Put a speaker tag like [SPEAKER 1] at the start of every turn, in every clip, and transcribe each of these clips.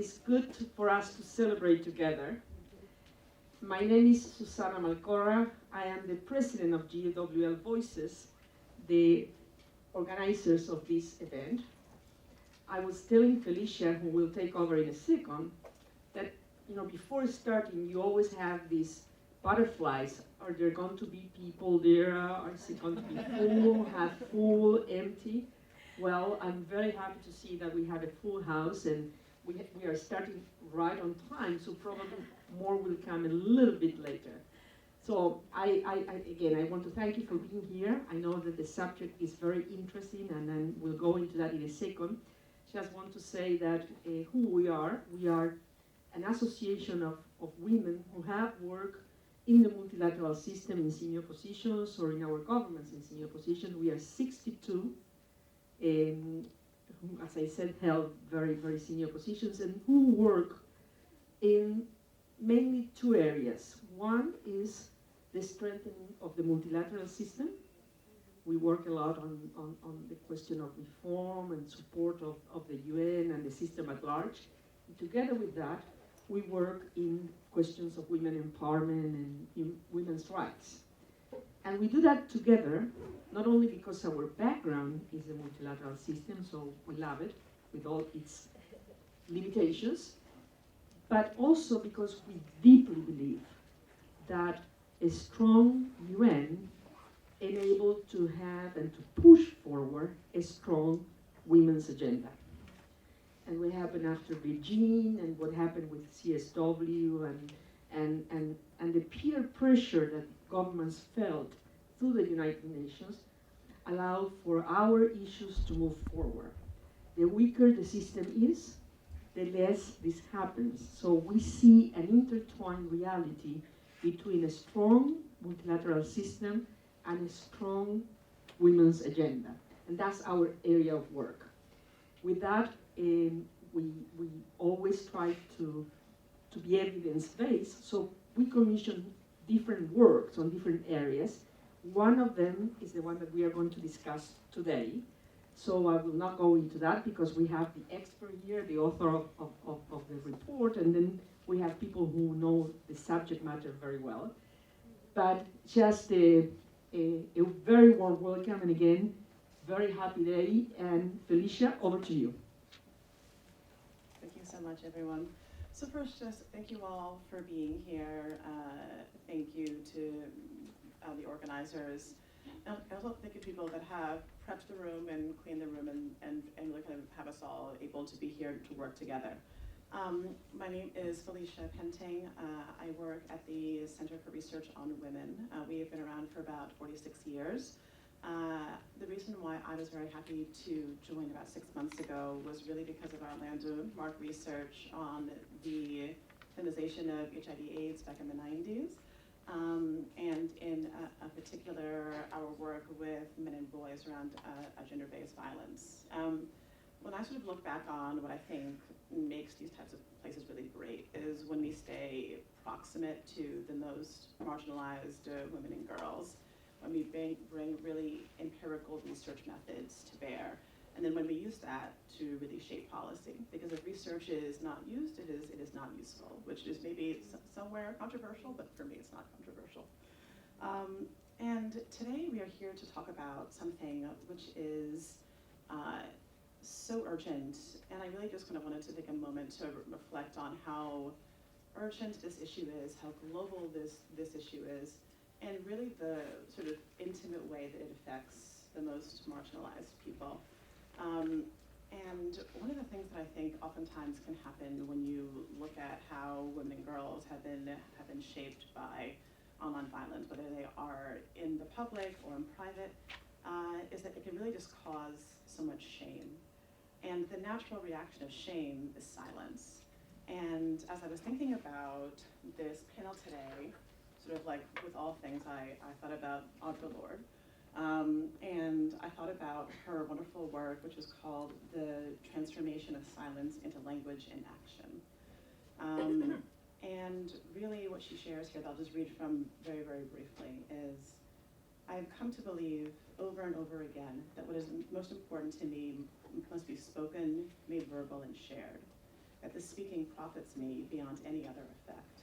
[SPEAKER 1] is good for us to celebrate together. My name is Susana Malcorra. I am the president of GWL Voices, the organizers of this event. I was telling Felicia, who will take over in a second, that before starting, you always have these butterflies. Are there going to be people there? Is it going to be full, half full, empty? Well, I'm very happy to see that we had a full house, and we are starting right on time, so probably more will come a little bit later. So again, I want to thank you for being here. I know that the subject is very interesting, and then we'll go into that in a second. Just want to say that who we are an association of women who have worked in the multilateral system in senior positions or in our governments in senior positions. We are 62, who, as I said, held very, very senior positions and who work in mainly two areas. One is the strengthening of the multilateral system. We work a lot on the question of reform and support of the UN and the system at large. And together with that, we work in questions of women empowerment and in women's rights. And we do that together, not only because our background is the multilateral system, so we love it with all its limitations, but also because we deeply believe that a strong UN enabled to have and to push forward a strong women's agenda. And what happened after Beijing and what happened with CSW and the peer pressure that governments felt through the United Nations allowed for our issues to move forward. The weaker the system is, the less this happens. So we see an intertwined reality between a strong multilateral system and a strong women's agenda. And that's our area of work. With that, we always try to be evidence-based, so we commission different works on different areas. One of them is the one that we are going to discuss today. So I will not go into that because we have the expert here, the author of the report, and then we have people who know the subject matter very well. But just a very warm welcome, and again, very happy day. And Felicia, over to you.
[SPEAKER 2] Thank you so much, everyone. So first, just thank you all for being here. Thank you to the organizers. And also thank you to people that have prepped the room and cleaned the room and really kind of have us all able to be here to work together. My name is Felicia Penting. I work at the Center for Research on Women. We have been around for about 46 years. The reason why I was very happy to join about 6 months ago was really because of our landmark research on the feminization of HIV/AIDS back in the 90s. And in particular, our work with men and boys around gender-based violence. When I sort of look back on what I think makes these types of places really great is when we stay proximate to the most marginalized women and girls, when we bring really empirical research methods to bear, and then when we use that to really shape policy. Because if research is not used, it is not useful, which is maybe somewhere controversial, but for me it's not controversial. And today we are here to talk about something which is so urgent, and I really just kind of wanted to take a moment to reflect on how urgent this issue is, how global this issue is, and really the sort of intimate way that it affects the most marginalized people. And one of the things that I think oftentimes can happen when you look at how women and girls have been shaped by online violence, whether they are in the public or in private, is that it can really just cause so much shame. And the natural reaction of shame is silence. And as I was thinking about this panel today, sort of like with all things, I thought about Audre Lorde. And I thought about her wonderful work, which is called The Transformation of Silence into Language in Action. And really what she shares here, that I'll just read from very, very briefly, is I've come to believe over and over again that what is most important to me must be spoken, made verbal, and shared. that the speaking profits me beyond any other effect.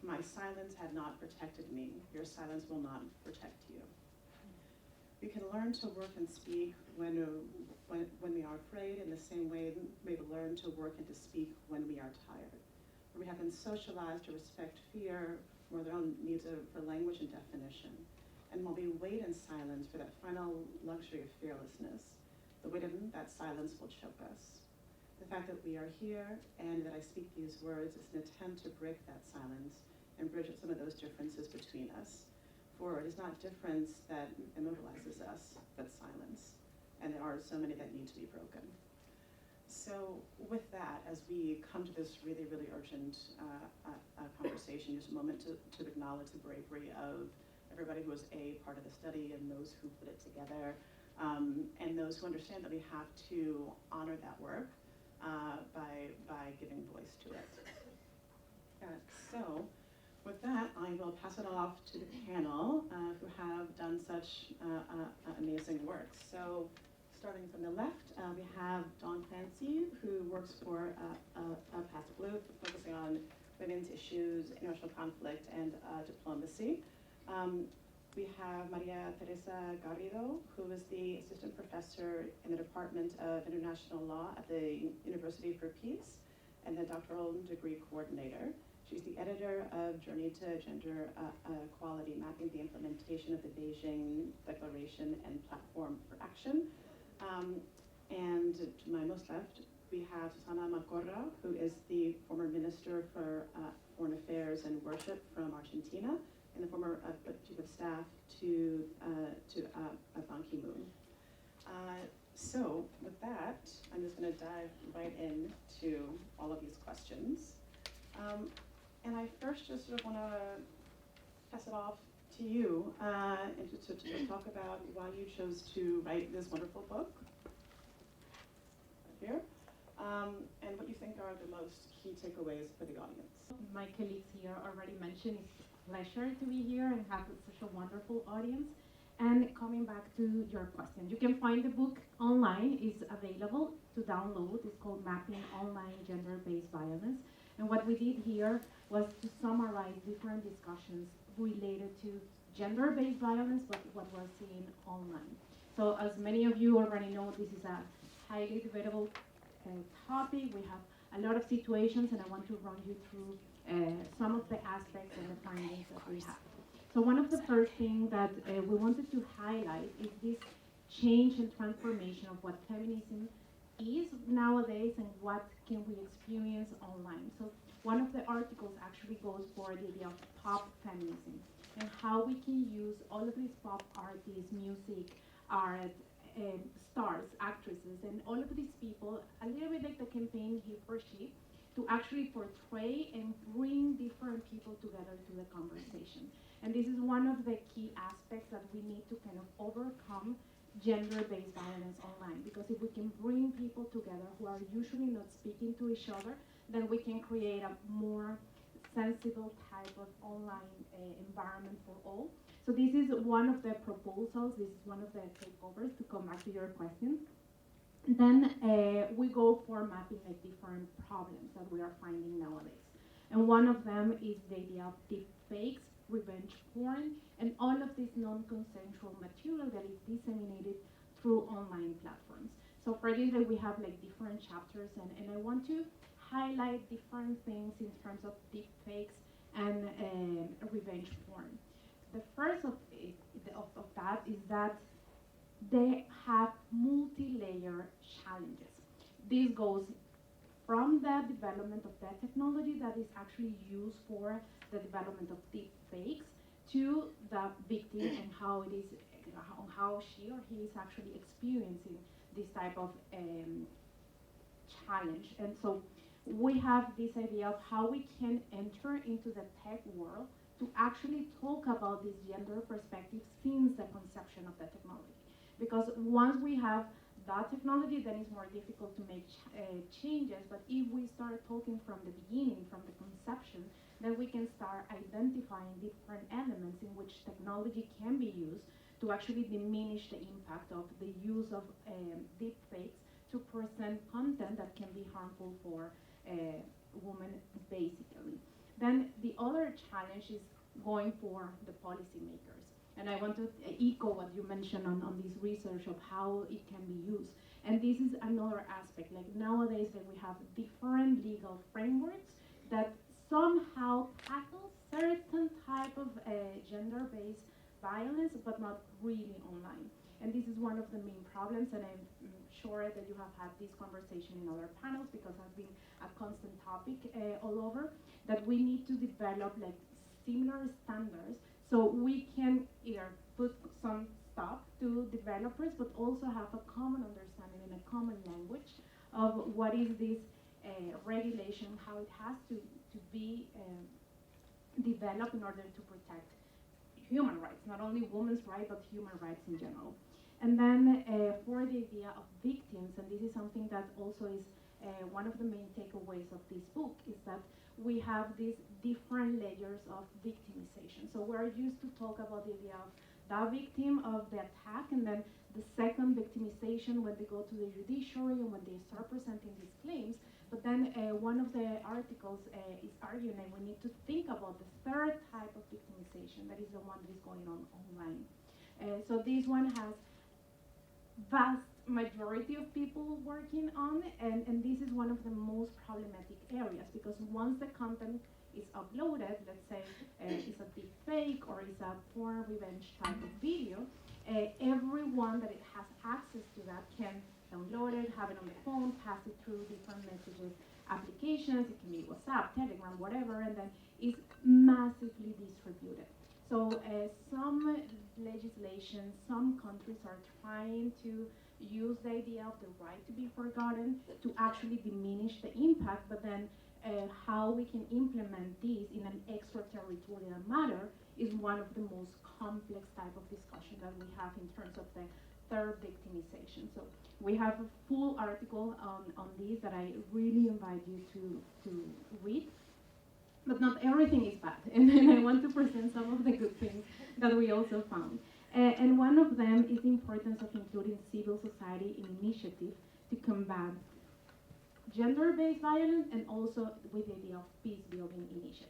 [SPEAKER 2] My silence had not protected me. Your silence will not protect you. We can learn to work and speak when we are afraid, in the same way we learn to work and to speak when we are tired. We have been socialized to respect fear for their own needs for language and definition. And while we wait in silence for that final luxury of fearlessness, the weight of that silence will choke us. The fact that we are here and that I speak these words is an attempt to break that silence and bridge some of those differences between us. For it is not difference that immobilizes us, but silence. And there are so many that need to be broken. So with that, as we come to this really, really urgent conversation, just a moment to acknowledge the bravery of everybody who was a part of the study and those who put it together, and those who understand that we have to honor that work by giving voice to it. So with that, I will pass it off to the panel who have done such amazing work. So starting from the left, we have Dawn Clancy, who works for Path Blue, focusing on women's issues, international conflict, and diplomacy. We have Maria Teresa Garrido, who is the assistant professor in the Department of International Law at the University for Peace and the doctoral degree coordinator. She's the editor of Journey to Gender Equality, Mapping the Implementation of the Beijing Declaration and Platform for Action. And to my most left, we have Susana Malcorra, who is the former Minister for Foreign Affairs and Worship from Argentina, and the former Chief of Staff to Ban Ki-moon. So with that, I'm just going to dive right into all of these questions. And I first just sort of want to pass it off to you and to talk about why you chose to write this wonderful book right here, and what you think are the most key takeaways for the audience.
[SPEAKER 3] My colleagues here already mentioned it's a pleasure to be here and have such a wonderful audience. And coming back to your question, you can find the book online. It's available to download. It's called Mapping Online Gender-Based Violence. And what we did here was to summarize different discussions related to gender-based violence, but what we're seeing online. So as many of you already know, this is a highly debatable topic. We have a lot of situations, and I want to run you through some of the aspects and the findings that we have. So one of the first things that we wanted to highlight is this change and transformation of what feminism is nowadays and what can we experience online. So one of the articles actually goes for the idea of pop feminism and how we can use all of these pop artists, music, art, stars, actresses, and all of these people, a little bit like the campaign He for She, to actually portray and bring different people together to the conversation. And this is one of the key aspects that we need to kind of overcome gender-based violence online, because if we can bring people together who are usually not speaking to each other, then we can create a more sensible type of online environment for all. So this is one of the proposals, this is one of the takeovers, to come back to your question. Then we go for mapping like different problems that we are finding nowadays. And one of them is the idea of deep fakes, revenge porn, and all of this non-consensual material that is disseminated through online platforms. So for this, we have like different chapters, and I want to highlight different things in terms of deep fakes and revenge porn. The first of that is that they have multi-layer challenges. This goes from the development of that technology that is actually used for the development of deep fakes to the victim and how it is, how she or he is actually experiencing this type of challenge. And so we have this idea of how we can enter into the tech world to actually talk about this gender perspective since the conception of the technology. Because once we have that technology, then it's more difficult to make changes. But if we start talking from the beginning, from the conception, then we can start identifying different elements in which technology can be used to actually diminish the impact of the use of deep fakes to present content that can be harmful for women basically. Then the other challenge is going for the policymakers. And I want to echo what you mentioned on this research of how it can be used. And this is another aspect, like nowadays that we have different legal frameworks that somehow tackle certain type of gender-based violence, but not really online. And this is one of the main problems, and I'm sure that you have had this conversation in other panels because it has been a constant topic all over, that we need to develop like similar standards so we can either put some stop to developers, but also have a common understanding and a common language of what is this regulation, how it has to be developed in order to protect human rights, not only women's rights, but human rights in general. And then for the idea of victims, and this is something that also is one of the main takeaways of this book, is that we have these different layers of victimization. So we're used to talk about the idea of the victim of the attack, and then the second victimization when they go to the judiciary and when they start presenting these claims. But then one of the articles is arguing that we need to think about the third type of victimization, that is the one that is going on online. So this one has vast majority of people working on, and this is one of the most problematic areas, because once the content is uploaded, let's say it's a deep fake or it's a porn revenge type of video, everyone that it has access to that can download it, have it on the phone, pass it through different messages applications. It can be WhatsApp, Telegram, whatever, and then it's massively distributed. So some legislation, some countries are trying to use the idea of the right to be forgotten to actually diminish the impact, but then how we can implement this in an extraterritorial matter is one of the most complex type of discussion that we have in terms of the third victimization. So we have a full article on this that I really invite you to read. But not everything is bad, and I want to present some of the good things that we also found. And one of them is the importance of including civil society in initiatives to combat gender-based violence, and also with the idea of peace-building initiative.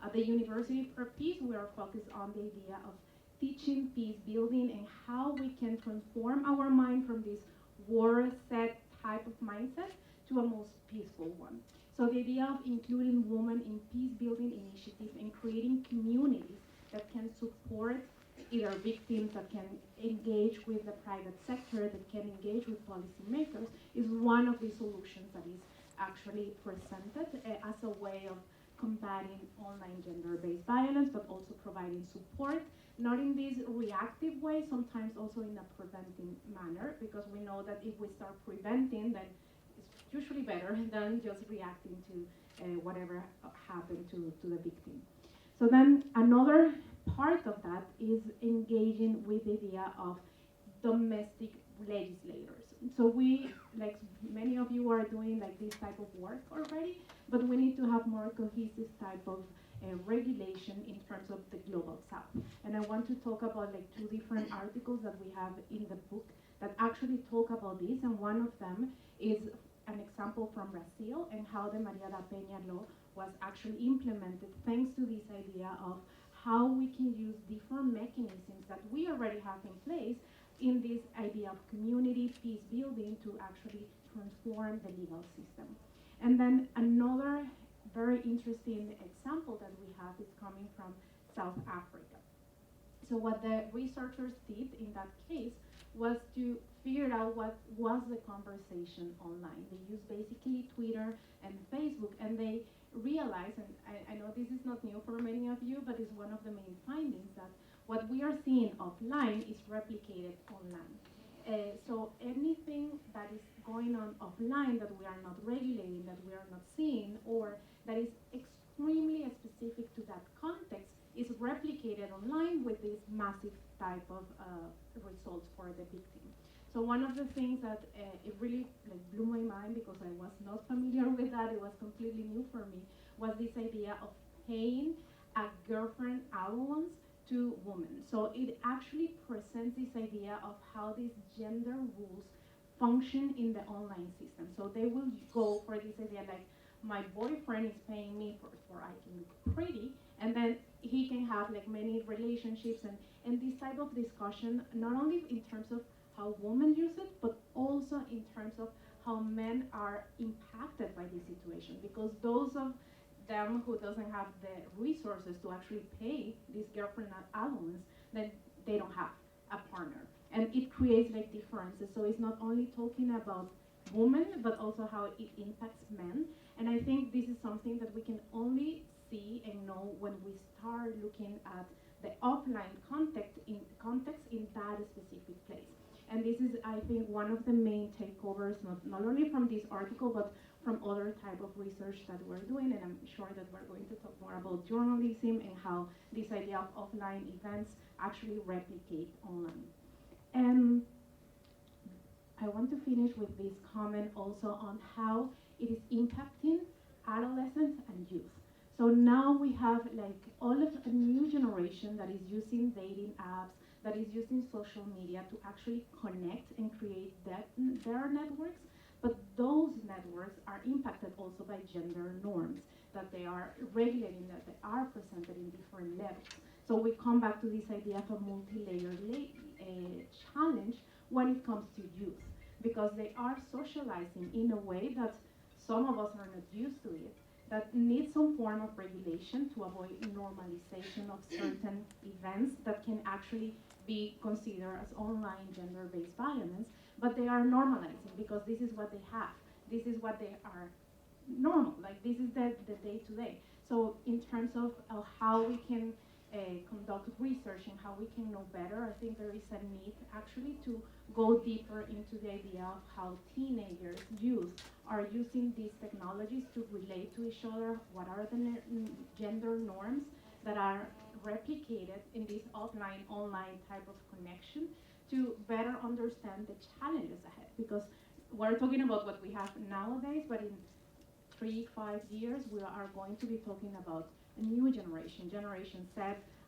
[SPEAKER 3] At the University for Peace, we are focused on the idea of teaching peace-building and how we can transform our mind from this war-set type of mindset to a most peaceful one. So the idea of including women in peace-building initiatives and creating communities that can support either victims, that can engage with the private sector, that can engage with policymakers, is one of the solutions that is actually presented as a way of combating online gender-based violence, but also providing support, not in this reactive way, sometimes also in a preventing manner, because we know that if we start preventing, then it's usually better than just reacting to whatever happened to the victim. So then another part of that is engaging with the idea of domestic legislators. So we, like many of you are doing like this type of work already, but we need to have more cohesive type of regulation in terms of the global south. And I want to talk about like two different articles that we have in the book that actually talk about this, and one of them is an example from Brazil and how the Maria da Penha law was actually implemented thanks to this idea of how we can use different mechanisms that we already have in place in this idea of community peace building to actually transform the legal system. And then another very interesting example that we have is coming from South Africa. So what the researchers did in that case was to figure out what was the conversation online. They used basically Twitter and Facebook, and they realized, and I know this is not new for many of you, but it's one of the main findings, that what we are seeing offline is replicated online. So anything that is going on offline that we are not regulating, that we are not seeing, or that is extremely specific to that context is replicated online with this massive type of results for the victim. So one of the things that it really blew my mind, because I was not familiar with that, it was completely new for me, was this idea of paying a girlfriend allowance to women. So it actually presents this idea of how these gender rules function in the online system. So they will go for this idea like, my boyfriend is paying me for I can look pretty, and then he can have like many relationships and this type of discussion, not only in terms of how women use it, but also in terms of how men are impacted by this situation, because those of them who doesn't have the resources to actually pay this girlfriend allowance, then they don't have a partner. And it creates like differences. So it's not only talking about women, but also how it impacts men. And I think this is something that we can only see and know when we start looking at the offline context in that specific place. And this is, I think, one of the main takeovers, not only from this article, but from other type of research that we're doing. And I'm sure that we're going to talk more about journalism and how this idea of offline events actually replicate online. And I want to finish with this comment also on how it is impacting adolescents and youth. So now we have like all of a new generation that is using dating apps, that is using social media to actually connect and create their networks, but those networks are impacted also by gender norms that they are regulating, that they are presented in different levels. So we come back to this idea of a multi-layered challenge when it comes to youth, because they are socializing in a way that some of us are not used to it, that needs some form of regulation to avoid normalization of certain events that can actually be considered as online gender-based violence, but they are normalizing because this is what they have. This is what they are normal, like this is the day-to-day. So in terms of how we can conduct research and how we can know better, I think there is a need actually to go deeper into the idea of how teenagers, youth, are using these technologies to relate to each other, what are the gender norms that are replicated in this offline, online type of connection to better understand the challenges ahead. Because we're talking about what we have nowadays, but in 3-5 years, we are going to be talking about a new generation, Generation Z,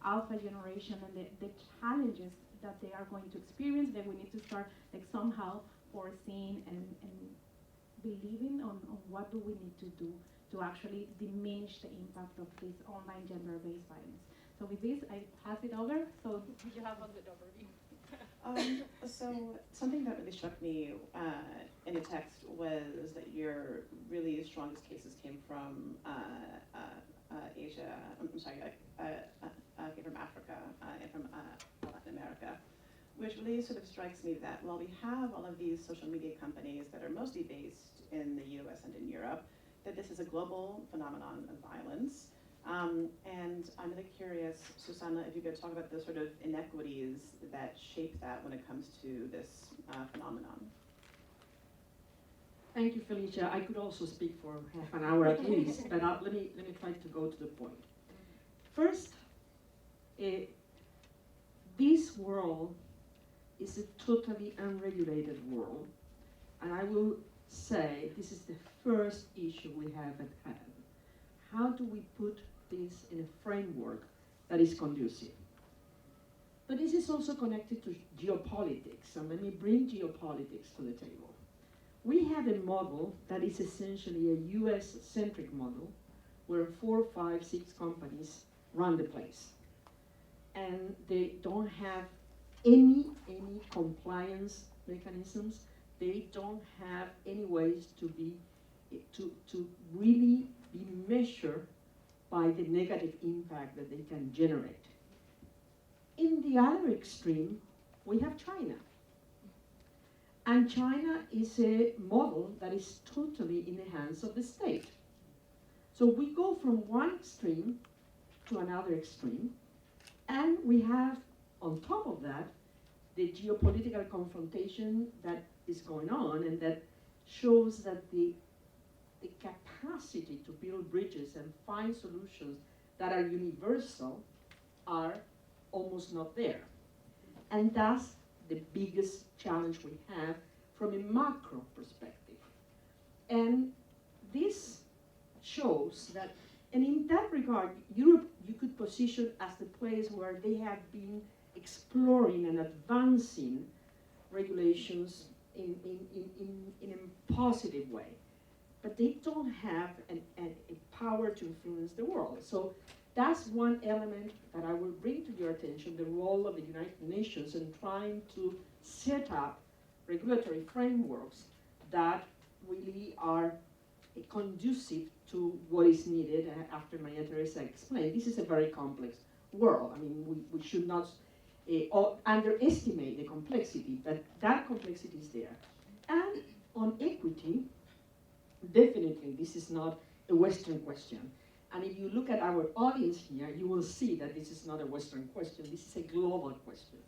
[SPEAKER 3] Alpha generation, and the challenges that they are going to experience, that we need to start like somehow foreseeing and believing on what do we need to do to actually diminish the impact of this online gender-based violence. So with this, I pass it over. So you have a good overview.
[SPEAKER 2] So something that really struck me in the text was that your really strongest cases came from Asia. I'm sorry, came from Africa and from Latin America, which really sort of strikes me that while we have all of these social media companies that are mostly based in the U.S. and in Europe, that this is a global phenomenon of violence. And I'm really curious, Susana, if you could talk about the sort of inequities that shape that when it comes to this phenomenon.
[SPEAKER 1] Thank you, Felicia. I could also speak for half an hour at least, but let me try to go to the point. First, this world is a totally unregulated world, and I will say this is the first issue we have at hand. How do we put this in a framework that is conducive? But this is also connected to geopolitics, and let me bring geopolitics to the table. We have a model that is essentially a US-centric model where 4, 5, 6 companies run the place. And they don't have any compliance mechanisms. They don't have any ways to really be measured by the negative impact that they can generate. In the other extreme, we have China. And China is a model that is totally in the hands of the state. So we go from one extreme to another extreme, and we have, on top of that, the geopolitical confrontation that is going on, and that shows that the capacity to build bridges and find solutions that are universal are almost not there. And that's the biggest challenge we have from a macro perspective. And this shows that, and in that regard, Europe you could position as the place where they have been exploring and advancing regulations in a positive way. but they don't have a power to influence the world. So that's one element that I will bring to your attention, the role of the United Nations in trying to set up regulatory frameworks that really are conducive to what is needed. After Maria Teresa explained, this is a very complex world. I mean, we should not underestimate the complexity, but that complexity is there. And on equity, definitely this is not a Western question. And if you look at our audience here, you will see that this is not a Western question, this is a global question.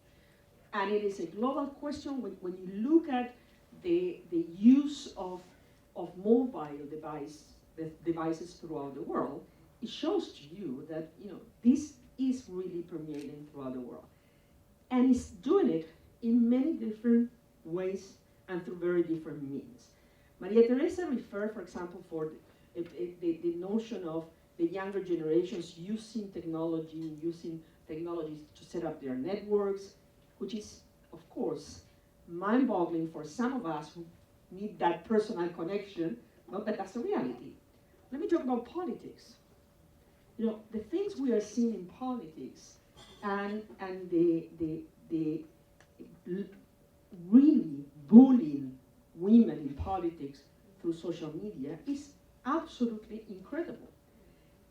[SPEAKER 1] And it is a global question when you look at the use of mobile devices throughout the world. It shows to you that this is really permeating throughout the world. And it's doing it in many different ways and through very different means. Maria Teresa referred, for example, for the notion of the younger generations using technologies to set up their networks, which is, of course, mind-boggling for some of us who need that personal connection, but that's a reality. Let me talk about politics. The things we are seeing in politics and the really bullying women in politics through social media is absolutely incredible,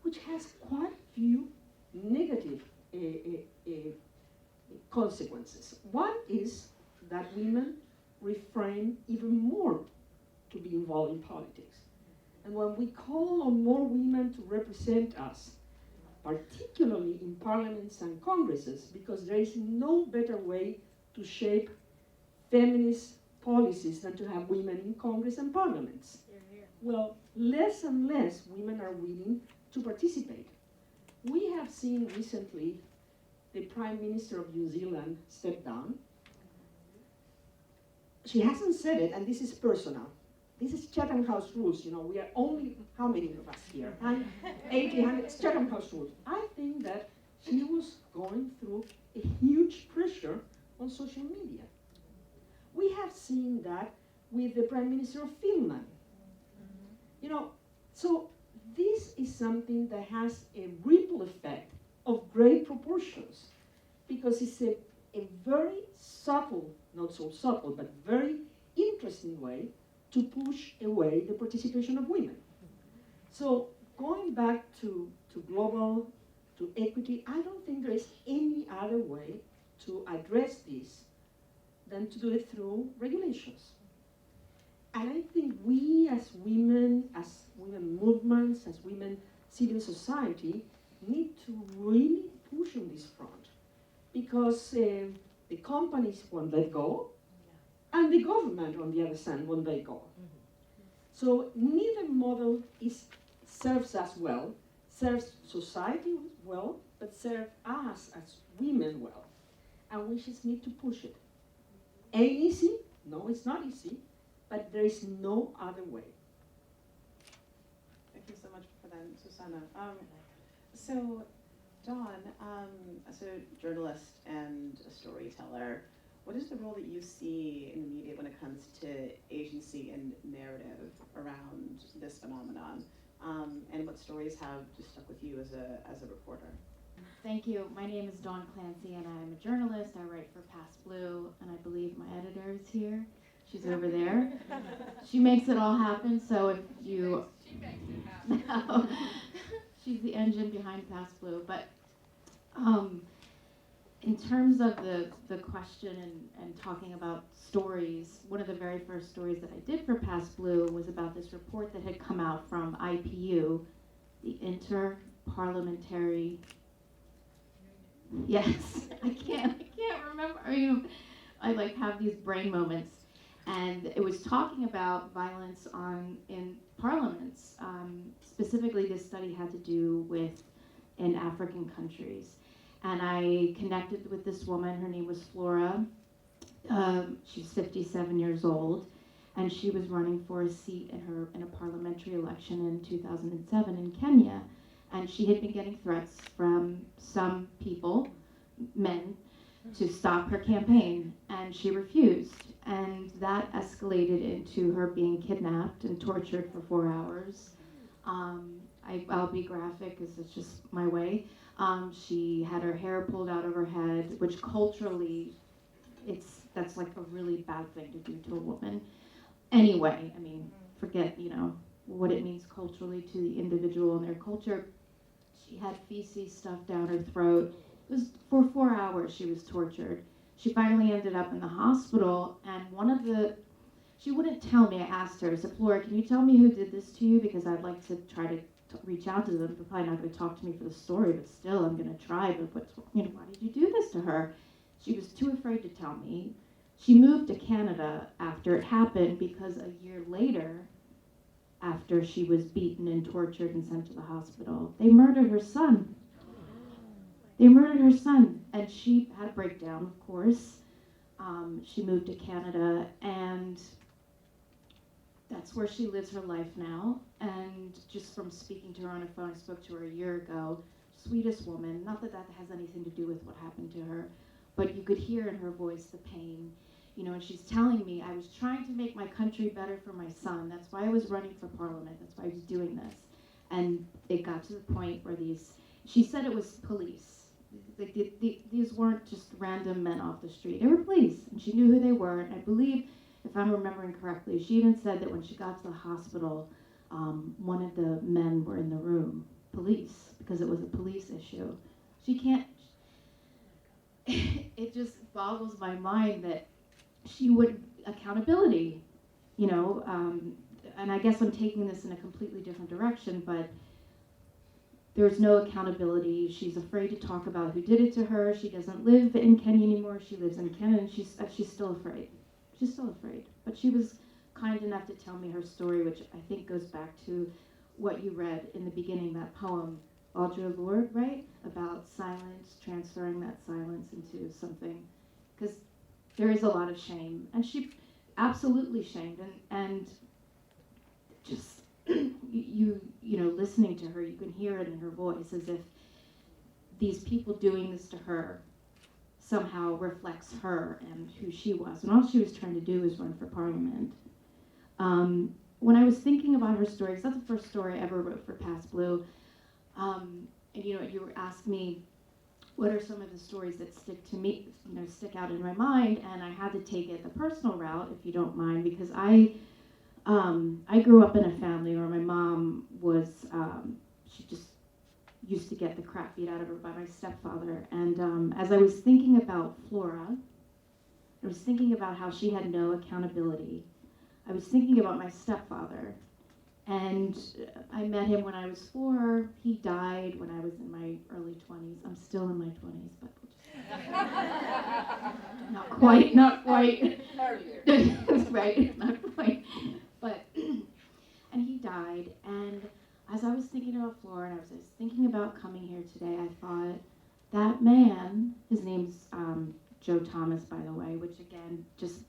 [SPEAKER 1] which has quite few negative consequences. One is that women refrain even more to be involved in politics. And when we call on more women to represent us, particularly in parliaments and congresses, because there is no better way to shape feminist policies than to have women in Congress and parliaments. Well, less and less women are willing to participate. We have seen recently the Prime Minister of New Zealand step down. She hasn't said it, and this is personal. This is Chatham House rules. We are only, how many of us here? 80, 100, it's Chatham House rules. I think that she was going through a huge pressure on social media. We have seen that with the Prime Minister of Finland. So this is something that has a ripple effect of great proportions, because it's a very subtle, not so subtle, but very interesting way to push away the participation of women. So going back to global, to equity, I don't think there is any other way to address this than to do it through regulations. And I think we as women movements, as women civil society, need to really push on this front, because the companies won't let go, and the government, on the other side, won't let go. So neither model serves us well, serves society well, but serves us as women well. And we just need to push it. Ain't easy? No, it's not easy, but there is no other way.
[SPEAKER 2] Thank you so much for that, Susana. So, Dawn, as a journalist and a storyteller, what is the role that you see in the media when it comes to agency and narrative around this phenomenon? And what stories have just stuck with you as a reporter?
[SPEAKER 3] Thank you. My name is Dawn Clancy, and I'm a journalist. I write for Past Blue, and I believe my editor is here. She's over there. She makes it all happen, so if you...
[SPEAKER 4] She makes it happen.
[SPEAKER 3] No. She's the engine behind Past Blue. But in terms of the question and talking about stories, one of the very first stories that I did for Past Blue was about this report that had come out from IPU, the Inter-Parliamentary... Yes, I can't remember. I have these brain moments. And it was talking about violence in parliaments. Specifically, this study had to do with in African countries. And I connected with this woman. Her name was Flora. She's 57 years old, and she was running for a seat in a parliamentary election in 2007 in Kenya. And she had been getting threats from some people, men, to stop her campaign, and she refused. and that escalated into her being kidnapped and tortured for 4 hours. I'll be graphic because it's just my way. She had her hair pulled out of her head, which culturally, that's like a really bad thing to do to a woman. Anyway, I mean, forget, what it means culturally to the individual and their culture. She had feces stuffed down her throat. It was for 4 hours she was tortured. She finally ended up in the hospital, and she wouldn't tell me. I asked her, I said, Flora, can you tell me who did this to you? Because I'd like to try to reach out to them. They're probably not going to talk to me for the story, but still, I'm going to try. But why did you do this to her? She was too afraid to tell me. She moved to Canada after it happened because a year later, after she was beaten and tortured and sent to the hospital, they murdered her son. They murdered her son, and she had a breakdown, of course. She moved to Canada, and that's where she lives her life now. And just from speaking to her on the phone, I spoke to her a year ago, sweetest woman. Not that that has anything to do with what happened to her, but you could hear in her voice the pain. And she's telling me, I was trying to make my country better for my son. That's why I was running for parliament. That's why I was doing this. And it got to the point where she said it was police. Like these weren't just random men off the street. They were police, and she knew who they were. And I believe, if I'm remembering correctly, she even said that when she got to the hospital, one of the men were in the room, police, because it was a police issue. She can't, it just boggles my mind that she would, accountability, and I guess I'm taking this in a completely different direction, but there's no accountability. She's afraid to talk about who did it to her. She doesn't live in Kenya anymore. She lives in Canada, and she's still afraid. She's still afraid. But she was kind enough to tell me her story, which I think goes back to what you read in the beginning, that poem, Audre Lorde, right? About silence, transferring that silence into something. Because there is a lot of shame. And she absolutely shamed. And just, listening to her, you can hear it in her voice as if these people doing this to her somehow reflects her and who she was. And all she was trying to do was run for parliament. When I was thinking about her story, because that's the first story I ever wrote for Past Blue, and you were asking me, what are some of the stories that stick out in my mind? And I had to take it the personal route, if you don't mind, because I grew up in a family where my mom was, she just used to get the crap beat out of her by my stepfather. And as I was thinking about Flora, I was thinking about how she had no accountability. I was thinking about my stepfather. And I met him when I was 4. He died when I was in my early 20s. I'm still in my 20s, but not quite. Right, not quite. But, and he died. And as I was thinking about Flora, and I was thinking about coming here today, I thought, that man, his name's Joe Thomas, by the way, which again, just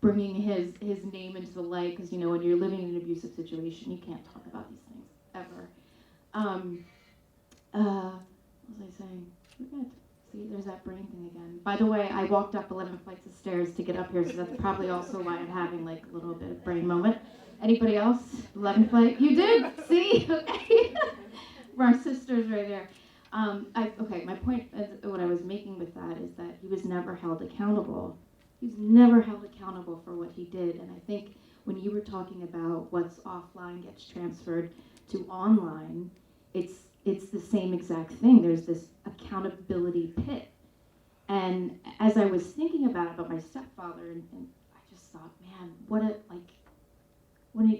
[SPEAKER 3] bringing his name into the light, because when you're living in an abusive situation, you can't talk about these things ever. What was I saying? Forget. See, there's that brain thing again. By the way, I walked up 11 flights of stairs to get up here, so that's probably also why I'm having like a little bit of brain moment. Anybody else? 11 flight? You did? See? Okay. Our sister's right there. My point, what I was making with that is that he was never held accountable. He was never held accountable for what he did. And I think when you were talking about what's offline gets transferred to online, it's the same exact thing. There's this accountability pit. And as I was thinking about my stepfather, and I just thought, man, what an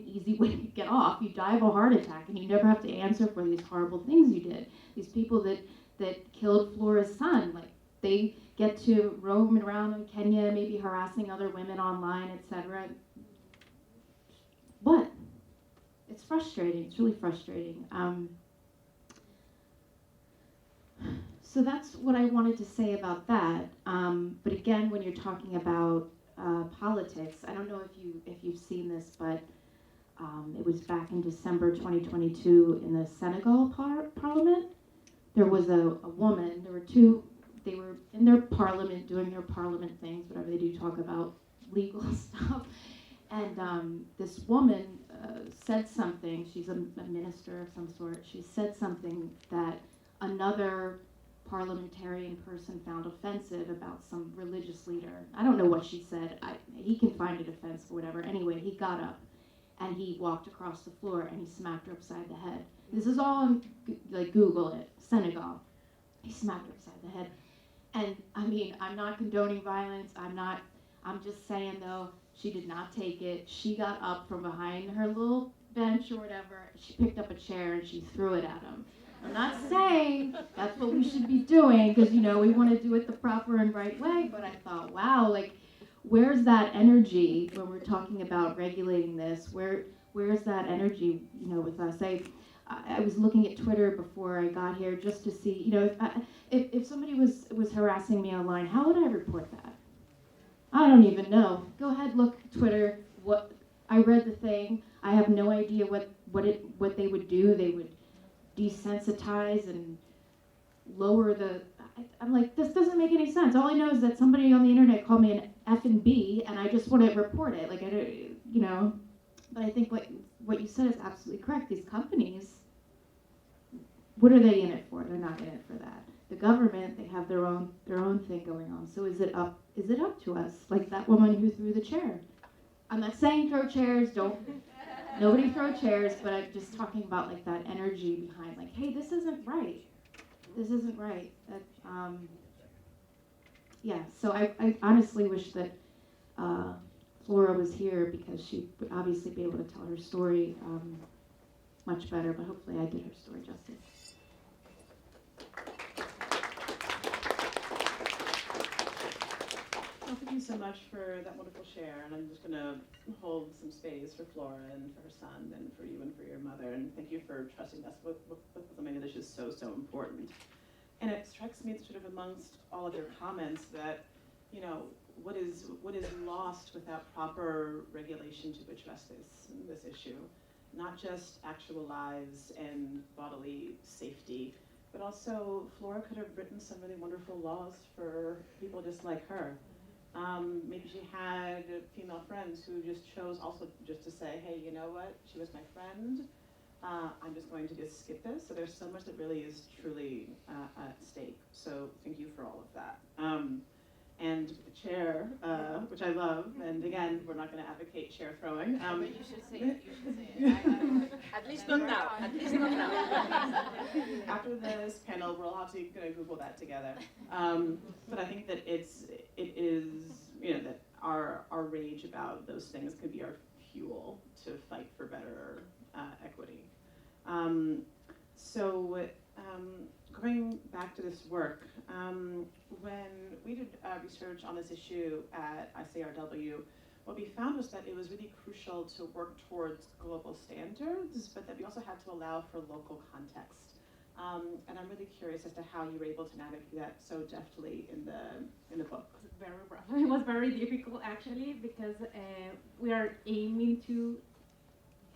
[SPEAKER 3] easy way to get off. You die of a heart attack, and you never have to answer for these horrible things you did. These people that killed Flora's son, like, they get to roam around in Kenya, maybe harassing other women online, etc. But it's frustrating. It's really frustrating. So that's what I wanted to say about that. But again, when you're talking about politics, I don't know if you've seen this, but it was back in December 2022 in the Senegal parliament. There was a woman. There were two. They were in their parliament doing their parliament things, whatever they do, talk about legal stuff. And this woman said something, she's a minister of some sort, she said something that another parliamentarian person found offensive about some religious leader. I don't know what she said. He can find it offensive or whatever. Anyway, he got up and he walked across the floor and he smacked her upside the head. This is all on, like, Google it, Senegal. He smacked her upside the head. And I mean, I'm not condoning violence. I'm just saying though, she did not take it. She got up from behind her little bench or whatever. She picked up a chair and she threw it at him. I'm not saying that's what we should be doing, because, you know, we want to do it the proper and right way, but I thought, wow, like, where's that energy when we're talking about regulating this? Where's that energy, you know, with us? I was looking at Twitter before I got here just to see, you know, if somebody was harassing me online, how would I report that? I don't even know. Go ahead, look, Twitter. What I read the thing. I have no idea what they would do. They would desensitize and lower the. I'm like, this doesn't make any sense. All I know is that somebody on the internet called me an F and B, and I just want to report it. Like, I don't, you know. But I think what you said is absolutely correct. These companies, what are they in it for? They're not in it for that. The government, they have their own thing going on. So is it up to us? Like that woman who threw the chair. I'm not saying throw chairs, nobody throw chairs, but I'm just talking about like that energy behind, like, hey, this isn't right. This isn't right. Yeah, so I honestly wish that Flora was here, because she would obviously be able to tell her story much better, but hopefully I did her story justice.
[SPEAKER 2] Well, thank you so much for that wonderful share, and I'm just going to hold some space for Flora and for her son and for you and for your mother, and thank you for trusting us with something that is just so important. And it strikes me sort of amongst all of your comments that, you know, what is lost without proper regulation to address this issue, not just actual lives and bodily safety, but also Flora could have written some really wonderful laws for people just like her. Maybe she had female friends who just chose also just to say, hey, you know what, she was my friend, I'm just going to just skip this. So there's so much that really is truly at stake. So thank you for all of that. And chair, which I love, and again, we're not going to advocate chair throwing.
[SPEAKER 4] But you should say it, you should say it. At least not now, at least not now.
[SPEAKER 2] After this panel, we're all obviously going to Google that together. But I think that it is, you know, that our rage about those things can be our fuel to fight for better equity. Going back to this work, when we did research on this issue at ICRW, what we found was that it was really crucial to work towards global standards, but that we also had to allow for local context. And I'm really curious as to how you were able to navigate that so deftly in the book.
[SPEAKER 3] Very rough. It was very difficult actually, because we are aiming to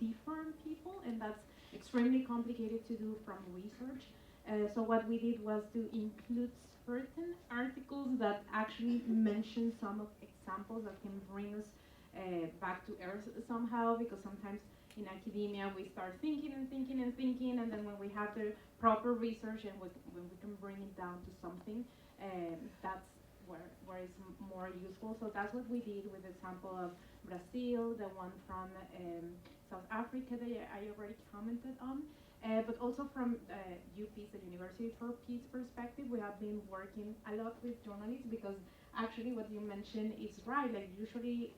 [SPEAKER 3] deform people, and that's extremely complicated to do from research. So what we did was to include certain articles that actually mention some of examples that can bring us back to earth somehow, because sometimes in academia we start thinking, and then when we have the proper research and when we can bring it down to something, that's where it's more useful. So that's what we did with the sample of Brazil, the one from South Africa that I already commented on. But also from UPeace, the University for Peace perspective, we have been working a lot with journalists, because actually what you mentioned is right. Like usually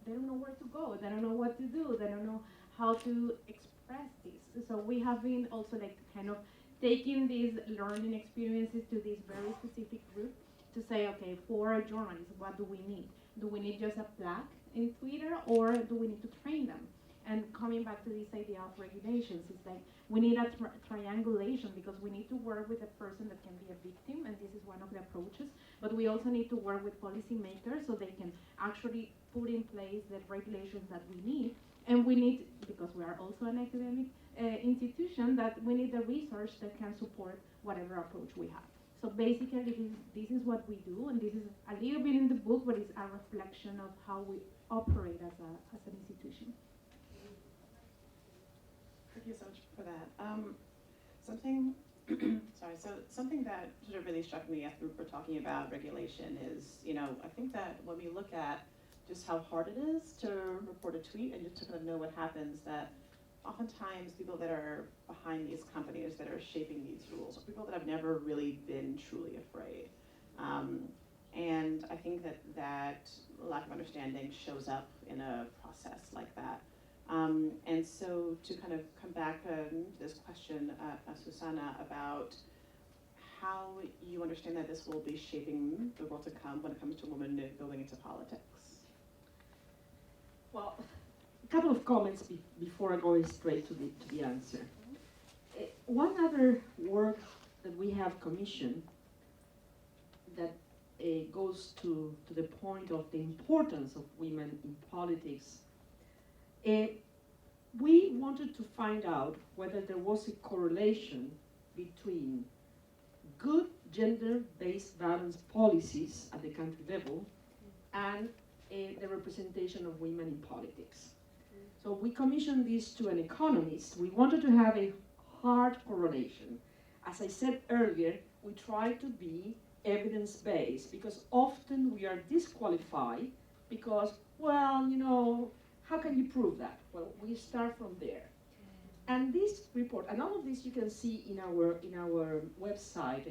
[SPEAKER 3] they don't know where to go, they don't know what to do, they don't know how to express this. So we have been also like kind of taking these learning experiences to this very specific group to say, okay, for journalists, what do we need? Do we need just a plaque in Twitter, or do we need to train them? And coming back to this idea of regulations, it's like we need a triangulation, because we need to work with a person that can be a victim, and this is one of the approaches, but we also need to work with policymakers so they can actually put in place the regulations that we need. And we need, because we are also an academic institution, that we need the research that can support whatever approach we have. So basically, this is what we do, and this is a little bit in the book, but it's a reflection of how we operate as an institution.
[SPEAKER 2] Thank you so much for that. Something that sort of really struck me as we were talking about regulation is, I think that when we look at just how hard it is to report a tweet and just to kind of know what happens, that oftentimes people that are behind these companies that are shaping these rules are people that have never really been truly afraid. And I think that lack of understanding shows up in a process like that. And so to kind of come back to this question, Susana, about how you understand that this will be shaping the world to come when it comes to women going into politics.
[SPEAKER 1] Well, a couple of comments before I go straight to the answer. One other work that we have commissioned that goes to the point of the importance of women in politics. We wanted to find out whether there was a correlation between good gender-based balance policies at the country level and the representation of women in politics. So we commissioned this to an economist. We wanted to have a hard correlation. As I said earlier, we try to be evidence-based because often we are disqualified because, well, how can you prove that? Well, we start from there. And this report, and all of this you can see in our website,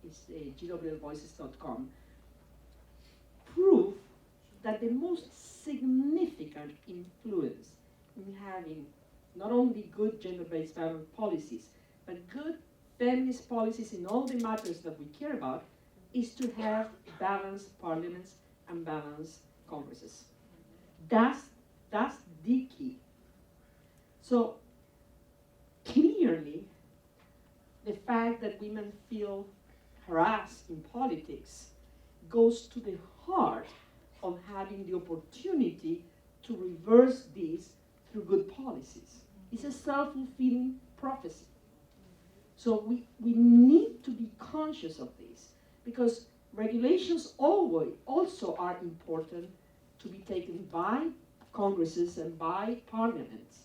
[SPEAKER 1] it's gwlvoices.com, prove that the most significant influence in having not only good gender-based balance policies, but good feminist policies in all the matters that we care about, is to have balanced parliaments and balanced congresses. That's the key. So clearly, the fact that women feel harassed in politics goes to the heart of having the opportunity to reverse this through good policies. It's a self-fulfilling prophecy. So we need to be conscious of this because regulations also are important to be taken by congresses and by parliaments.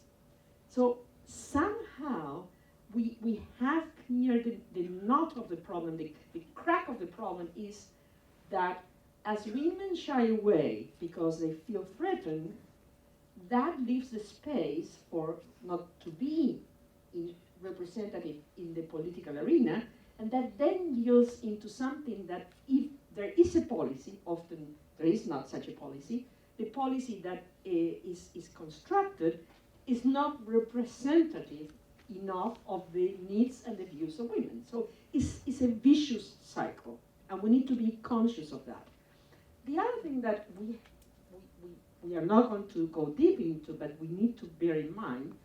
[SPEAKER 1] So somehow we have cleared the knot of the problem. The crack of the problem is that as women shy away because they feel threatened, that leaves the space for not to be representative in the political arena, and that then yields into something that if there is a policy, often there is not such a policy, the policy that is constructed is not representative enough of the needs and the views of women. So it's a vicious cycle, and we need to be conscious of that. The other thing that we are not going to go deep into, but we need to bear in mind,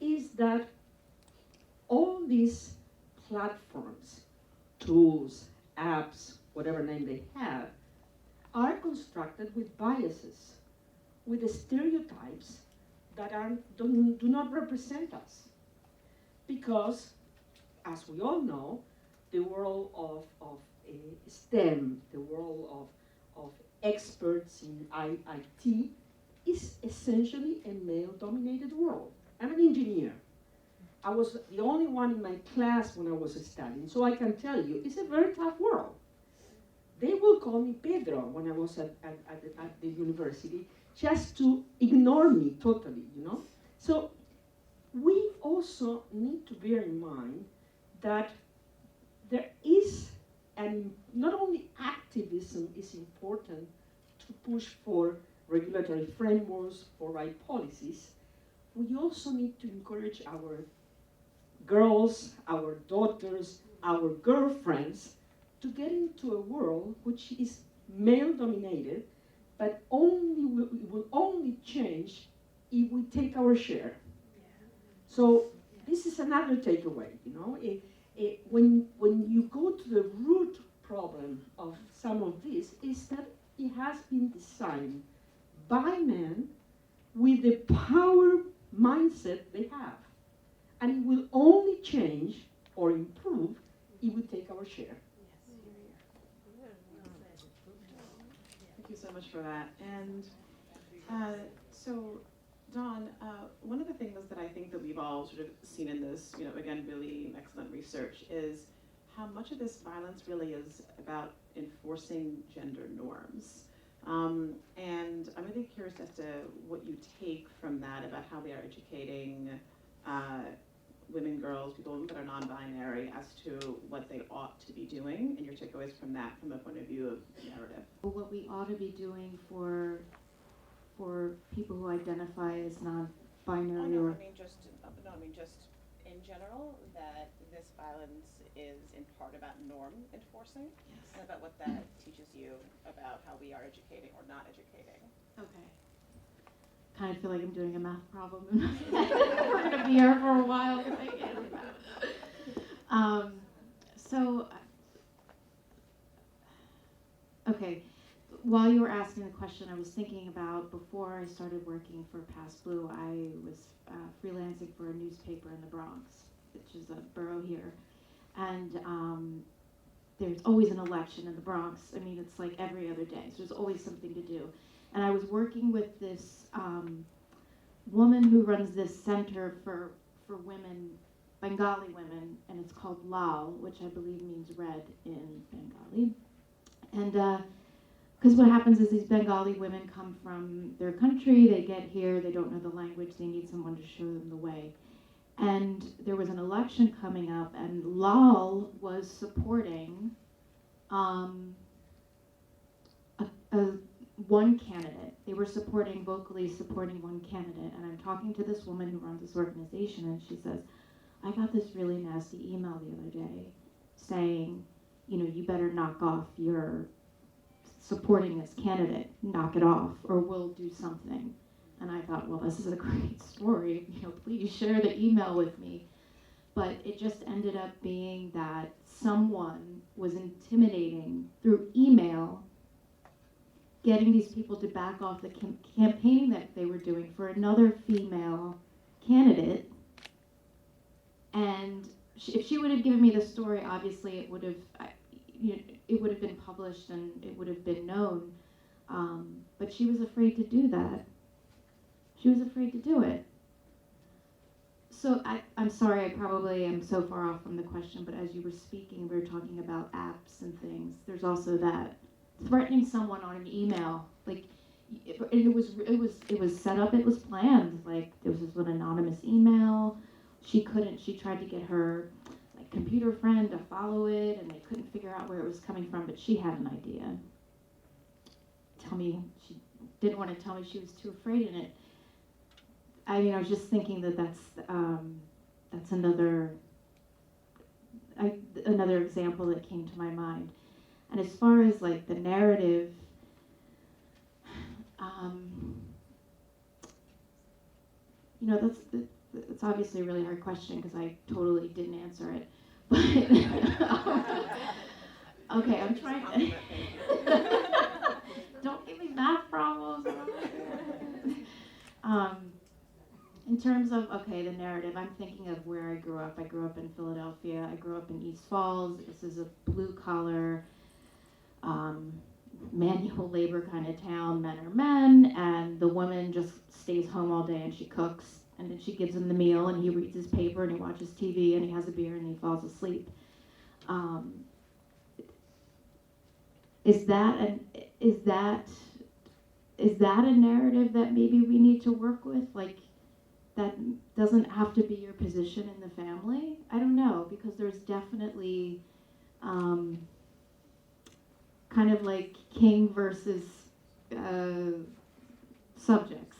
[SPEAKER 1] is that all these platforms, tools, apps, whatever name they have, are constructed with biases, with the stereotypes that do not represent us. Because, as we all know, the world of STEM, the world of experts in IT, is essentially a male-dominated world. I'm an engineer. I was the only one in my class when I was studying, so I can tell you, it's a very tough world. They will call me Pedro when I was at the university, just to ignore me totally, So we also need to bear in mind that there is, and not only activism is important to push for regulatory frameworks, for right policies, we also need to encourage our girls, our daughters, our girlfriends to get into a world which is male-dominated, but will only change if we take our share. So this is another takeaway, when you go to the root problem of some of this, is that it has been designed by men with the power mindset they have. And it will only change or improve it would take our share.
[SPEAKER 2] Thank you so much for that. And so, Dawn, one of the things that I think that we've all sort of seen in this, again, really excellent research is how much of this violence really is about enforcing gender norms. And I'm really curious as to what you take from that about how we are educating women, girls, people that are non-binary as to what they ought to be doing, and your takeaways from that from a point of view of narrative.
[SPEAKER 3] What we ought to be doing for people who identify as non-binary
[SPEAKER 4] No,
[SPEAKER 3] or
[SPEAKER 4] I mean just in general, that this violence is in part about norm enforcing, and about what that teaches you about how we are educating or not educating.
[SPEAKER 3] okay. Kind of feel like I'm doing a math problem. We're going to be here for a while. Okay, while you were asking the question, I was thinking about before I started working for Past Blue, I was freelancing for a newspaper in the Bronx, which is a borough here. And there's always an election in the Bronx. I mean, it's like every other day, so there's always something to do. And I was working with this woman who runs this center for women, Bengali women, and it's called Lal, which I believe means red in Bengali. And because what happens is these Bengali women come from their country, they get here, they don't know the language, they need someone to show them the way. And there was an election coming up, and Lal was supporting one candidate. They were vocally supporting one candidate. And I'm talking to this woman who runs this organization, and she says, I got this really nasty email the other day saying, you better knock off your supporting this candidate, knock it off, or we'll do something. And I thought, well, this is a great story, please share the email with me. But it just ended up being that someone was intimidating through email, getting these people to back off the campaigning that they were doing for another female candidate. And if she would have given me the story, obviously it would have been published and it would have been known. But she was afraid to do that. She was afraid to do it. So I'm sorry, I probably am so far off from the question, but as you were speaking, we were talking about apps and things. There's also that. Threatening someone on an email, it was set up, it was planned. Like, there was this one anonymous email. She tried to get her computer friend to follow it, and they couldn't figure out where it was coming from, but she had an idea. She didn't want to tell me, she was too afraid in it. I was just thinking that's another example that came to my mind. And as far as the narrative, that's obviously a really hard question because I totally didn't answer it. But okay, I'm trying to. Don't give me math problems. In terms of the narrative, I'm thinking of where I grew up. I grew up in Philadelphia. I grew up in East Falls. This is a blue collar, manual labor kind of town. Men are men, and the woman just stays home all day and she cooks, and then she gives him the meal, and he reads his paper and he watches TV and he has a beer and he falls asleep. Is that a narrative that maybe we need to work with? That doesn't have to be your position in the family? I don't know, because there's definitely kind of like king versus subjects,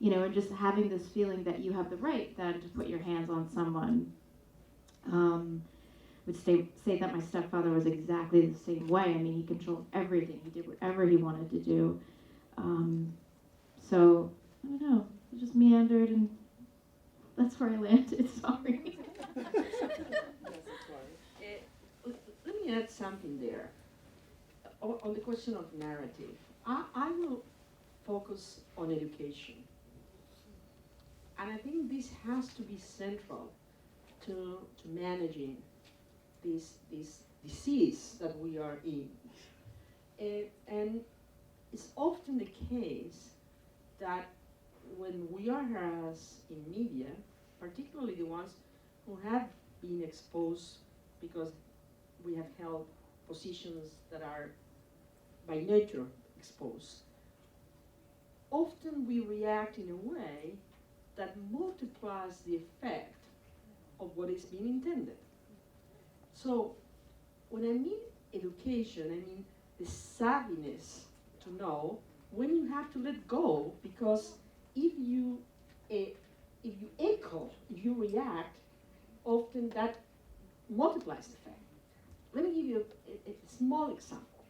[SPEAKER 3] and just having this feeling that you have the right then to put your hands on someone. Would say that my stepfather was exactly the same way. I mean, he controlled everything. He did whatever he wanted to do. So, I don't know. I just meandered, and that's where I landed. Sorry.
[SPEAKER 1] Let me add something there. On the question of narrative, I will focus on education. And I think this has to be central to managing this disease that we are in. And it's often the case that when we are harassed in media, particularly the ones who have been exposed because we have held positions that are by nature exposed, often we react in a way that multiplies the effect of what is being intended. So when I mean education, I mean the savviness to know when you have to let go, because if you echo, if you react, often that multiplies the effect. Let me give you a small example.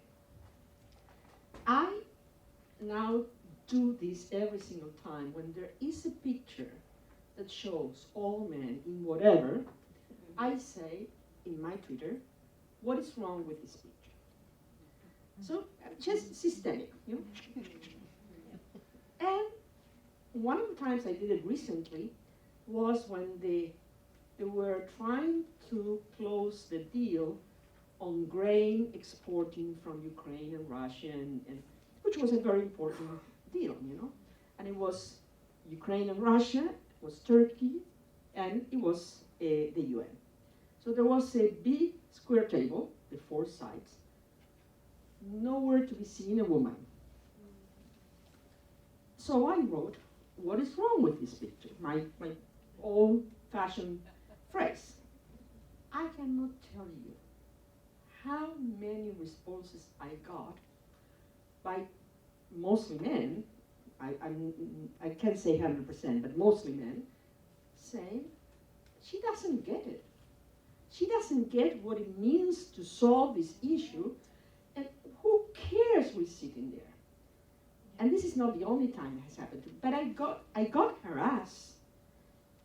[SPEAKER 1] I now do this every single time when there is a picture that shows all men in whatever. I say in my Twitter, what is wrong with this picture? So just systemic, you know. And one of the times I did it recently was when they were trying to close the deal on grain exporting from Ukraine and Russia, and which was a very important deal, you know. And it was Ukraine and Russia, it was Turkey, and it was the UN. So there was a big square table, the four sides, nowhere to be seen a woman. So I wrote, what is wrong with this picture? My old-fashioned phrase. I cannot tell you how many responses I got by mostly men, I can't say 100%, but mostly men, saying, she doesn't get it. She doesn't get what it means to solve this issue, and who cares who's sitting there? And this is not the only time it has happened to me, but I got harassed,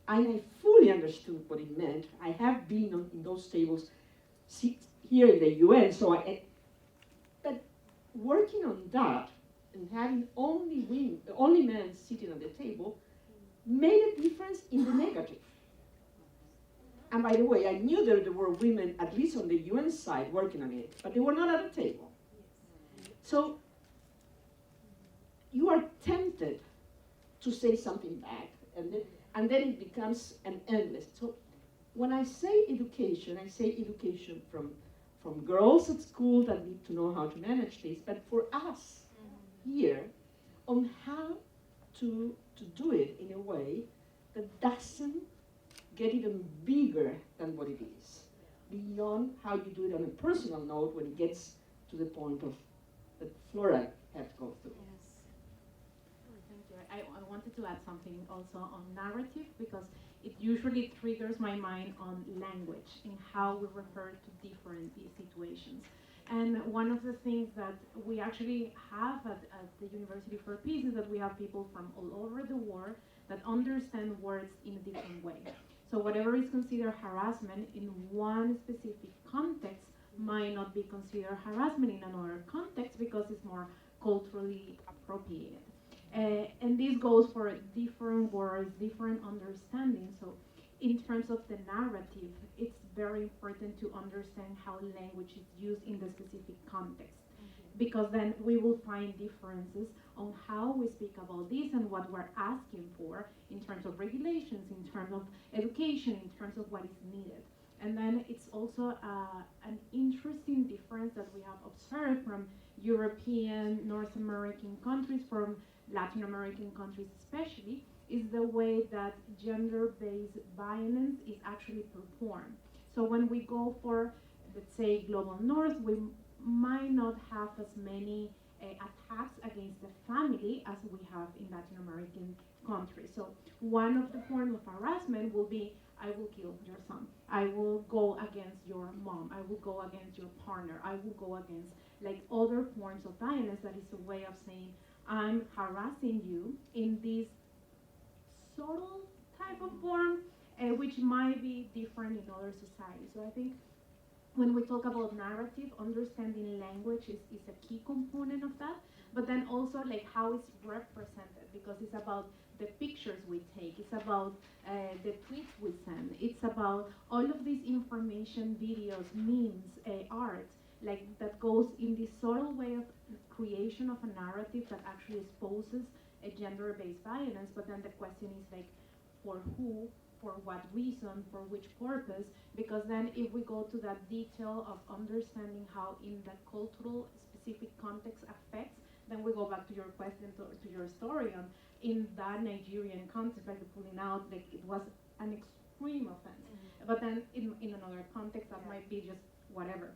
[SPEAKER 1] and I fully understood what it meant. I have been in those tables here in the UN, but working on that and having only men sitting at the table made a difference in the negative. And by the way, I knew that there were women, at least on the UN side, working on it, but they were not at the table. So you are tempted to say something back, and then it becomes an endless. So when I say education from girls at school that need to know how to manage this, but for us here on how to do it in a way that doesn't get even bigger than what it is, beyond how you do it on a personal note when it gets to the point of that Flora had to go through.
[SPEAKER 3] Yes. Thank you. I wanted to add something also on narrative, because it usually triggers my mind on language and how we refer to different situations. And one of the things that we actually have at the University for Peace is that we have people from all over the world that understand words in a different way. So whatever is considered harassment in one specific context might not be considered harassment in another context because it's more culturally appropriated. And this goes for different words, different understandings. So in terms of the narrative, it's very important to understand how language is used in the specific context, because then we will find differences on how we speak about this and what we're asking for in terms of regulations, in terms of education, in terms of what is needed. And then it's also an interesting difference that we have observed from European, North American countries, from Latin American countries especially, is the way that gender-based violence is actually performed. So when we go for, let's say, Global North, we might not have as many attacks against the family as we have in Latin American countries. So one of the forms of harassment will be, I will kill your son. I will go against your mom. I will go against your partner. I will go against like other forms of violence that is a way of saying, I'm harassing you in this subtle type of form, which might be different in other societies. So I think when we talk about narrative, understanding language is a key component of that, but then also like how it's represented, because it's about the pictures we take. It's about the tweets we send. It's about all of these information, videos, memes, art, like that goes in this subtle way of creation of a narrative that actually exposes a gender-based violence. But then the question is like, for who, for what reason, for which purpose? Because then if we go to that detail of understanding how in the cultural specific context affects, then we go back to your question, to your story on in that Nigerian context, like the pulling out, like it was an extreme offense. But then in another context, that might be just whatever.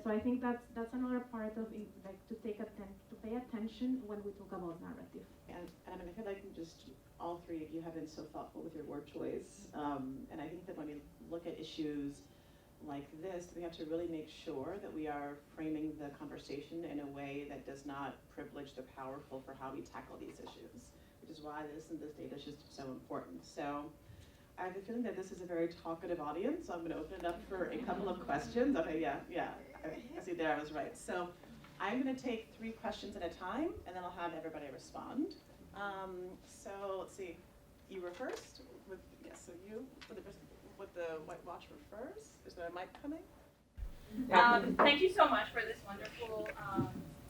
[SPEAKER 3] So I think that's another part of like to pay attention when we talk about narrative.
[SPEAKER 2] And I mean, I feel like just all three of you have been so thoughtful with your word choice. And I think that when we look at issues like this, we have to really make sure that we are framing the conversation in a way that does not privilege the powerful for how we tackle these issues, which is why this data is just so important. So I have a feeling that this is a very talkative audience, so I'm going to open it up for a couple of questions. Okay, yeah, I see there I was right. So I'm going to take 3 questions at a time, and then I'll have everybody respond. So let's see, you were first. So you, with the white watch were first. Is there a mic coming?
[SPEAKER 5] Thank you so much for this wonderful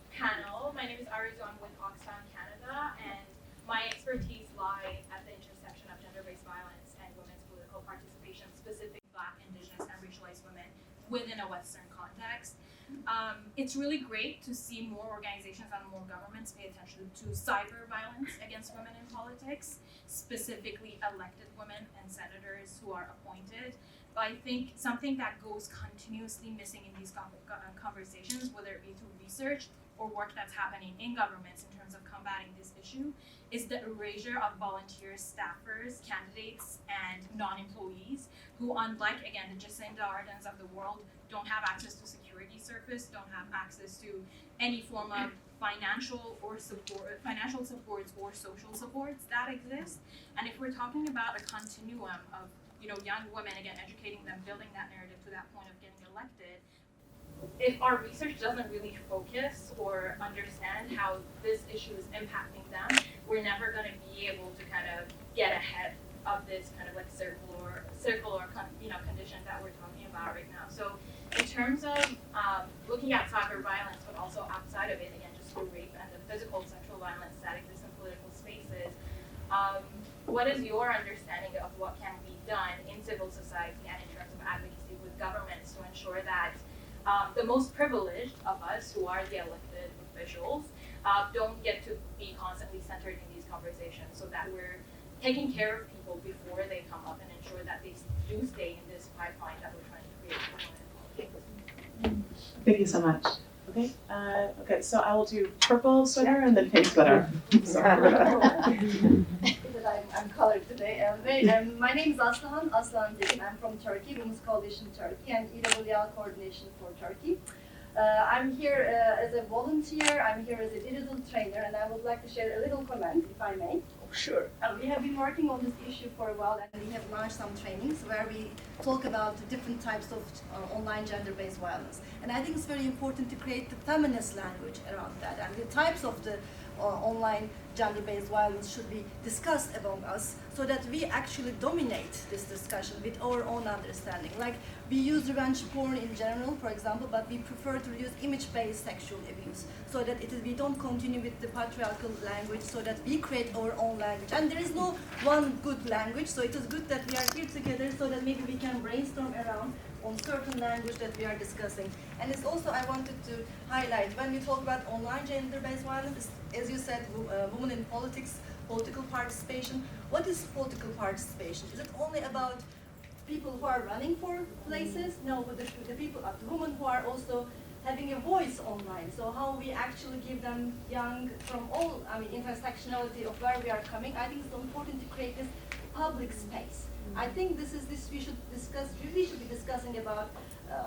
[SPEAKER 5] panel. My name is Arizu. I'm with Oxfam Canada, and my expertise lie at the intersection of gender-based violence and women's political participation, specifically Black, Indigenous, and racialized women within a Western context. It's really great to see more organizations and more governments pay attention to cyber violence against women in politics, specifically elected women and senators who are appointed. But I think something that goes continuously missing in these conversations, whether it be through research or work that's happening in governments in terms of combating this issue, is the erasure of volunteers, staffers, candidates, and non-employees who, unlike, again, the Jacinda Ardens of the world, don't have access to security service, don't have access to any form of financial supports or social supports that exist. And if we're talking about a continuum of young women, again, educating them, building that narrative to that point of getting elected, if our research doesn't really focus or understand how this issue is impacting them, we're never going to be able to kind of get ahead of this kind of like circular condition that we're talking about right now. So in terms of looking at cyber violence, but also outside of it, again, just the rape and the physical sexual violence that exists in political spaces, what is your understanding of what can be done in civil society and in terms of advocacy with governments to ensure that the most privileged of us, who are the elected officials, don't get to be constantly centered in these conversations, so that we're taking care of people before they come up and ensure that they do stay in this pipeline that we're trying to create for women in politics.
[SPEAKER 2] Thank you so much. Okay, okay, so I will do purple sweater and then pink sweater.
[SPEAKER 6] I'm colored today. My name is Aslan Zekin. I'm from Turkey, Women's Coalition Turkey, and EWL Coordination for Turkey. I'm here as a volunteer, I'm here as a digital trainer, and I would like to share a little comment, if I may.
[SPEAKER 2] Sure.
[SPEAKER 6] We have been working on this issue for a while, and we have launched some trainings where we talk about the different types of online gender-based violence. And I think it's very important to create the feminist language around that, and the types of the online gender-based violence should be discussed among us, so that we actually dominate this discussion with our own understanding. Like, we use revenge porn in general, for example, but we prefer to use image-based sexual abuse, so that we don't continue with the patriarchal language, so that we create our own language. And there is no one good language, so it is good that we are here together, so that maybe we can brainstorm around on certain language that we are discussing. And it's also, I wanted to highlight, when we talk about online gender-based violence, as you said, women in politics, political participation. What is political participation? Is it only about people who are running for places? No, but the people, the women who are also having a voice online. So how we actually give them young, from all, intersectionality of where we are coming. I think it's important to create this public space. I think we should be discussing about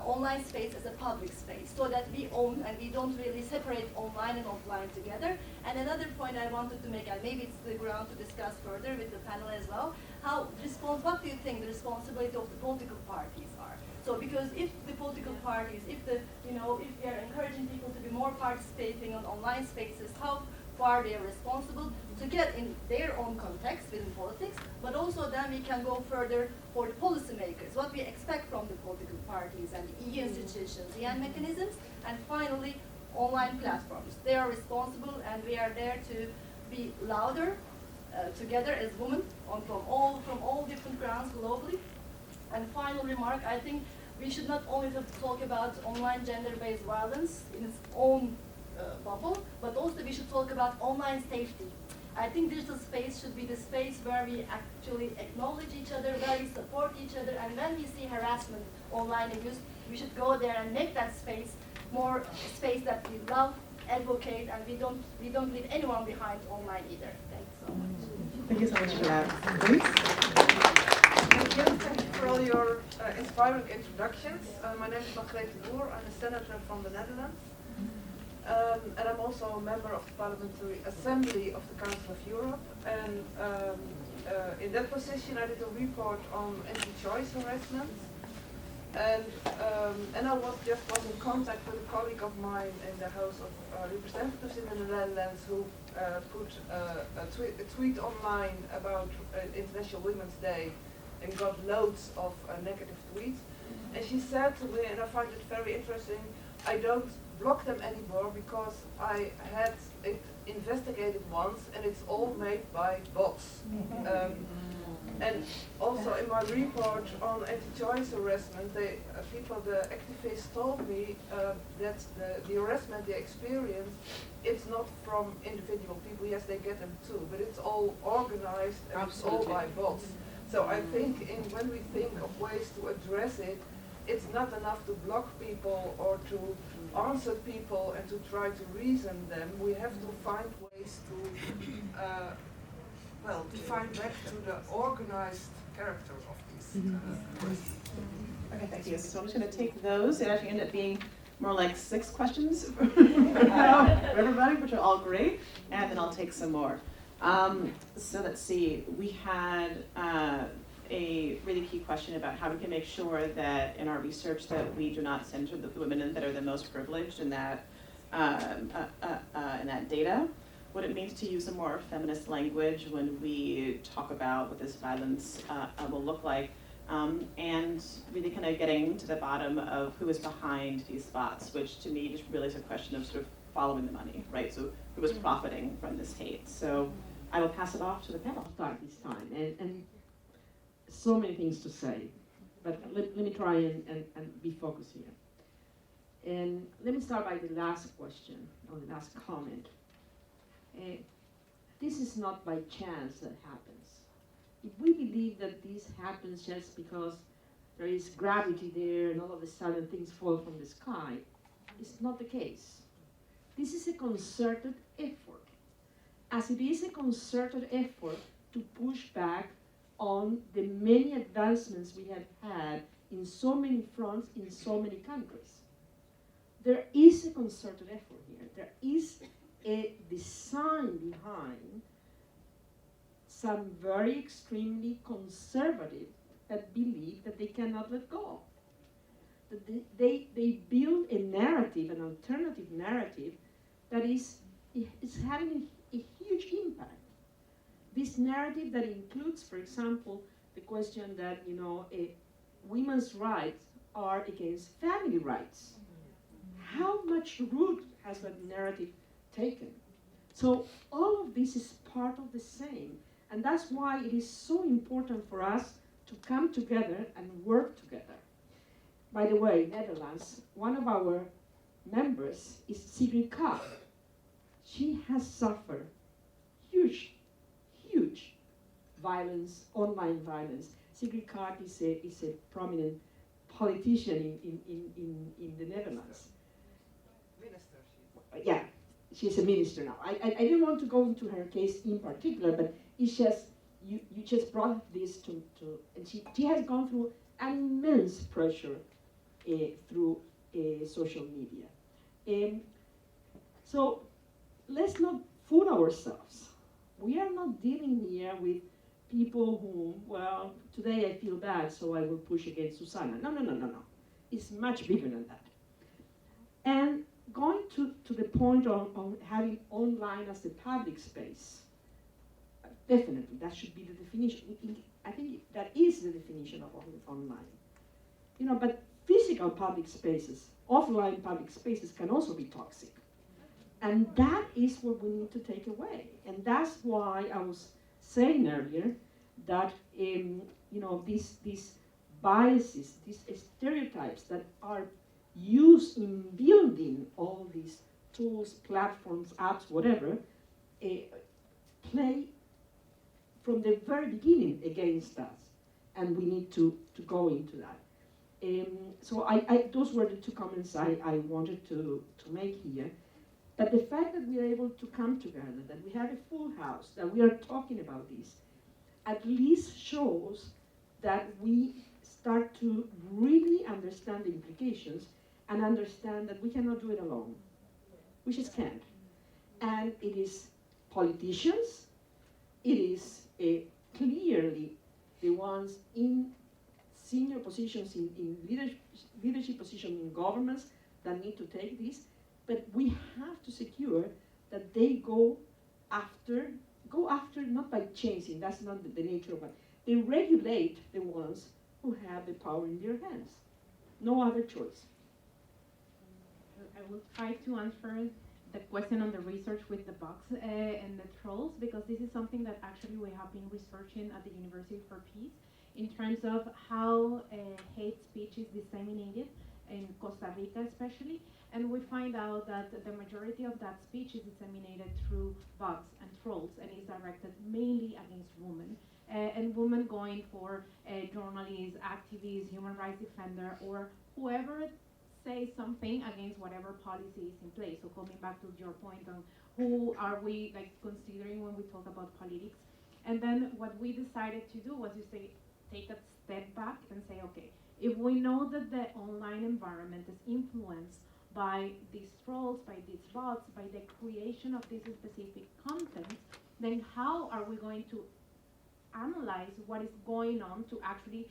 [SPEAKER 6] online space as a public space, so that we own and we don't really separate online and offline together. And another point I wanted to make, and maybe it's the ground to discuss further with the panel as well, what do you think the responsibility of the political parties are? So because if the political parties, if we are encouraging people to be more participating on online spaces, how far they are responsible to get in their own context within politics, but also then we can go further for the policymakers, what we expect from the political parties and the EU institutions, EN mechanisms, and finally, online platforms. They are responsible and we are there to be louder together as women from all different grounds globally. And final remark, I think we should not only talk about online gender-based violence in its own bubble, but also we should talk about online safety. I think digital space should be the space where we actually acknowledge each other, where we support each other, and when we see harassment, online abuse, we should go there and make that space more space that we love, advocate, and we don't leave anyone behind online either. Thanks so much.
[SPEAKER 2] Thank you so much for that. Please.
[SPEAKER 7] Thank you for all your inspiring introductions. My name is Margrethe Boer. I'm a senator from the Netherlands. And I'm also a member of the Parliamentary Assembly of the Council of Europe. And in that position, I did a report on anti-choice harassment. And I was in contact with a colleague of mine in the House of Representatives in the Netherlands who put a tweet online about International Women's Day and got loads of negative tweets. And she said to me, and I find it very interesting, I don't block them anymore because I had it investigated once and it's all made by bots. And also in my report on anti-choice harassment, the activists told me that the harassment they experience, it's not from individual people. Yes, they get them too, but it's all organized and it's all by bots. So I think when we think of ways to address it, it's not enough to block people or to answer people and to try to reason them. We have to find ways to find back to the organized character of these questions.
[SPEAKER 2] Okay, thank you. So I'm just going to take those. It actually ended up being more like 6 questions for everybody, which are all great, and then I'll take some more. So let's see. We had a really key question about how we can make sure that in our research that we do not center the women that are the most privileged in that data. What it means to use a more feminist language when we talk about what this violence will look like, and really kind of getting to the bottom of who is behind these spots, which to me just really is a question of sort of following the money, right? So who is profiting from this hate? So I will pass it off to the panel.
[SPEAKER 1] Start this time, and so many things to say, but let me try and be focused here. And let me start by the last question, or the last comment. This is not by chance that happens. If we believe that this happens just because there is gravity there and all of a sudden things fall from the sky, it's not the case. This is a concerted effort, as it is a concerted effort to push back on the many advancements we have had in so many fronts in so many countries. There is a concerted effort here. There is a design behind some very extremely conservative that believe that they cannot let go. That they build a narrative, an alternative narrative, that is having a huge impact. This narrative that includes, for example, the question that women's rights are against family rights. How much root has that narrative taken? So all of this is part of the same, and that's why it is so important for us to come together and work together. By the way, Netherlands, one of our members is Sigrid Kaag. She has suffered huge violence, online violence. Sigrid Kaag is a prominent politician in the Netherlands.
[SPEAKER 7] Minister,
[SPEAKER 1] yeah, she's a minister now. I didn't want to go into her case in particular, but it's just, you just brought this to and she has gone through an immense pressure through social media. So let's not fool ourselves. We are not dealing here with people who, well, today I feel bad, so I will push against Susanna. No. It's much bigger than that. And going to the point on having online as the public space, definitely, that should be the definition. I think that is the definition of online. You know, but physical public spaces, offline public spaces can also be toxic. And that is what we need to take away. And that's why I was saying earlier that you know, these biases, these stereotypes that are used in building all these tools, platforms, apps, whatever, play from the very beginning against us. And we need to go into that. So those were the two comments I wanted to make here. But the fact that we are able to come together, that we have a full house, that we are talking about this, at least shows that we start to really understand the implications and understand that we cannot do it alone. We just can't. And it is politicians, it is clearly the ones in senior positions, in leadership positions in governments that need to take this, but we have to secure that they go after not by changing, that's not the nature of it. They regulate the ones who have the power in their hands. No other choice.
[SPEAKER 3] I will try to answer the question on the research with the bots and the trolls, because this is something that actually we have been researching at the University for Peace in terms of how hate speech is disseminated in Costa Rica especially. And we find out that the majority of that speech is disseminated through bots and trolls and is directed mainly against women. And women going for journalists, activists, human rights defender, or whoever says something against whatever policy is in place. So coming back to your point on who are we like considering when we talk about politics. And then what we decided to do was to say, take a step back and say, okay, if we know that the online environment is influenced by these trolls, by these bots, by the creation of this specific content, then how are we going to analyze what is going on to actually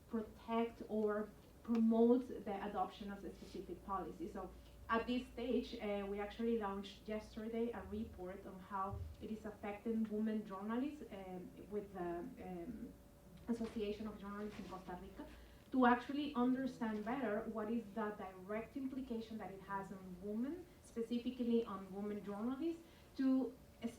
[SPEAKER 3] protect or promote the adoption of a specific policy? So at this stage, we actually launched yesterday a report on how it is affecting women journalists with the Association of Journalists in Costa Rica, to actually understand better what is the direct implication that it has on women, specifically on women journalists, to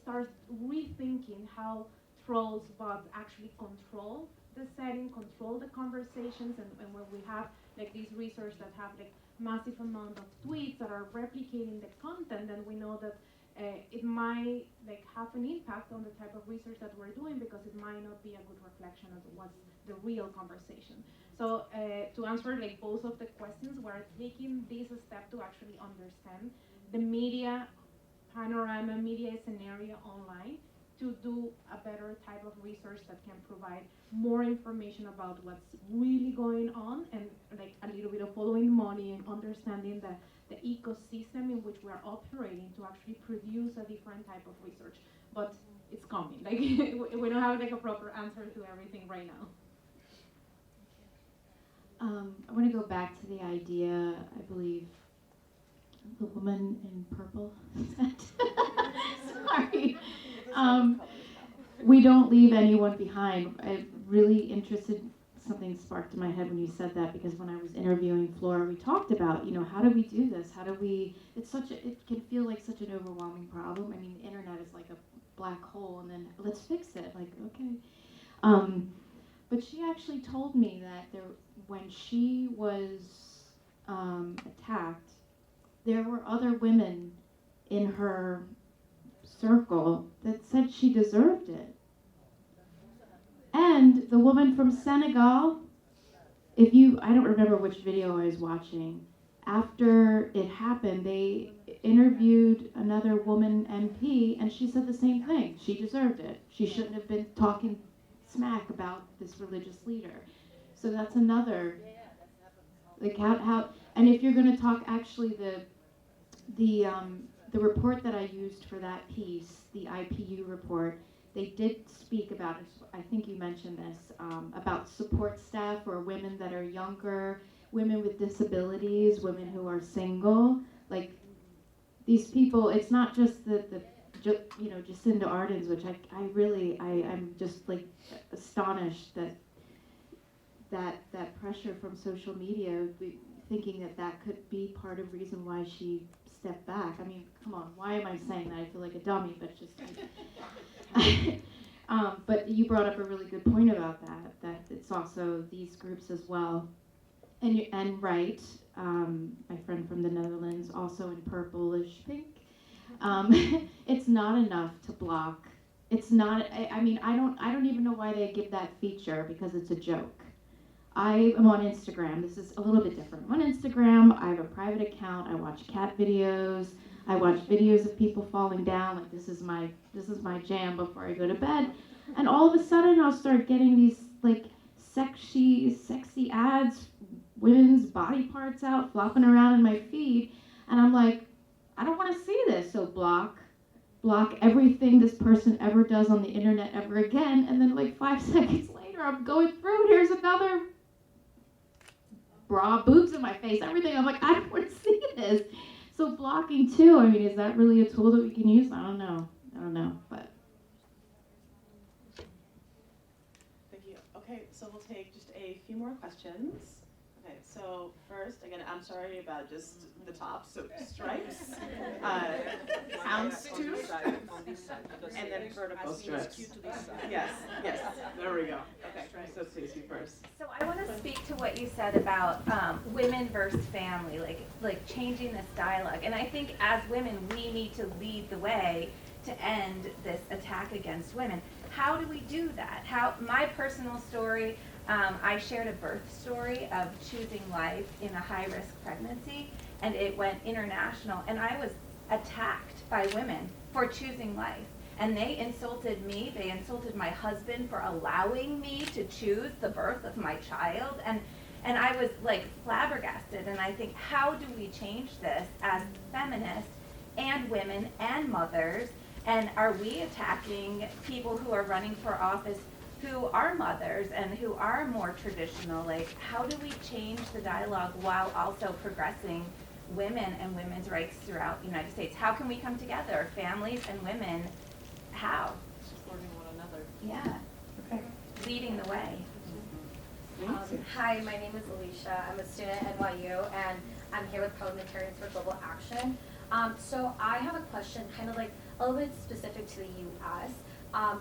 [SPEAKER 3] start rethinking how trolls, bots actually control the setting, control the conversations, and when we have like these research that have like massive amount of tweets that are replicating the content, then we know that it might like have an impact on the type of research that we're doing, because it might not be a good reflection of what's the real conversation. So to answer like both of the questions, we're taking this step to actually understand the media panorama, media scenario online, to do a better type of research that can provide more information about what's really going on, and like a little bit of following money and understanding the ecosystem in which we are operating to actually produce a different type of research. But it's coming. Like we don't have like a proper answer to everything right now.
[SPEAKER 8] I want to go back to the idea, I believe, the woman in purple said. Sorry. We don't leave anyone behind. I'm really interested, something sparked in my head when you said that, because when I was interviewing Flora, we talked about, how do we do this? How do we, it can feel like such an overwhelming problem. I mean, the internet is like a black hole, and then let's fix it, like, okay. But she actually told me that when she was attacked, there were other women in her circle that said she deserved it. And the woman from Senegal, I don't remember which video I was watching, after it happened, they interviewed another woman MP, and she said the same thing. She deserved it. She shouldn't have been talking smack about this religious leader. So that's another, like how and if you're going to talk, actually the report that I used for that piece, the IPU report, they did speak about it. I think you mentioned this, about support staff or women that are younger, women with disabilities, women who are single. like these people. It's not just Jacinda Ardern's, which I'm just like astonished that pressure from social media, thinking that could be part of the reason why she stepped back. I mean, come on, why am I saying that? I feel like a dummy, but just like, but you brought up a really good point about that it's also these groups as well. And right, my friend from the Netherlands, also in purplish pink. It's not enough to block. It's not. I mean, I don't even know why they give that feature, because it's a joke. I am on Instagram. This is a little bit different. I'm on Instagram. I have a private account. I watch cat videos. I watch videos of people falling down. Like this is my jam before I go to bed. And all of a sudden, I'll start getting these like sexy ads, women's body parts out, flopping around in my feed, and I'm like, I don't want to see this. So block everything this person ever does on the internet ever again. And then like 5 seconds later, I'm going through. Here's another bra, boobs in my face, everything. I'm like, I don't want to see this. So blocking too. I mean, is that really a tool that we can use? I don't know, but.
[SPEAKER 2] Thank you. Okay, so we'll take just a few more questions. Okay, so first, again, I'm sorry about just the top, so stripes, houndstooth, and then vertical strips. Yes, there we go. Okay, so Stacey first.
[SPEAKER 9] So I want to speak to what you said about women versus family, like changing this dialogue. And I think as women, we need to lead the way to end this attack against women. How do we do that? My personal story, I shared a birth story of choosing life in a high-risk pregnancy, and it went international, and I was attacked by women for choosing life. And they insulted me, they insulted my husband for allowing me to choose the birth of my child, and I was like flabbergasted. And I think, how do we change this as feminists and women and mothers? And are we attacking people who are running for office who are mothers and who are more traditional? Like, how do we change the dialogue while also progressing women and women's rights throughout the United States? How can we come together, families and women? How?
[SPEAKER 2] Supporting one another.
[SPEAKER 9] Yeah.
[SPEAKER 2] Okay.
[SPEAKER 9] Leading the way.
[SPEAKER 10] Hi, my name is Alicia. I'm a student at NYU, and I'm here with Parliamentarians for Global Action. So I have a question, kind of like a little bit specific to the U.S.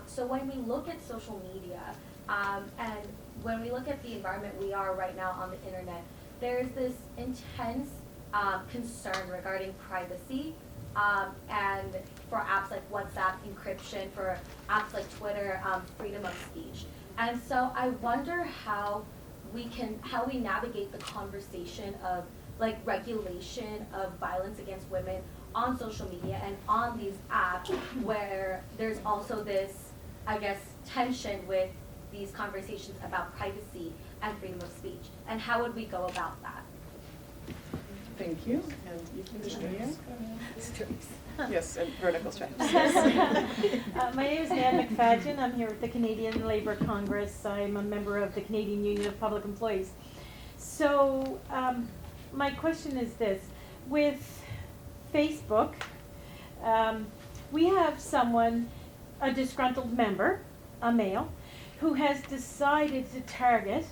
[SPEAKER 10] So when we look at social media, and when we look at the environment we are right now on the internet, there's this intense concern regarding privacy, and for apps like WhatsApp, encryption, for apps like Twitter, freedom of speech. And so I wonder how we navigate the conversation of like regulation of violence against women on social media and on these apps, where there's also this, I guess, tension with these conversations about privacy and freedom of speech. And how would we go about that?
[SPEAKER 2] Thank you. And you can continue. Yes, and vertical stripes.
[SPEAKER 11] My name is Nan McFadgen. I'm here with the Canadian Labour Congress. I'm a member of the Canadian Union of Public Employees. So my question is this. With Facebook, we have someone, a disgruntled member, a male, who has decided to target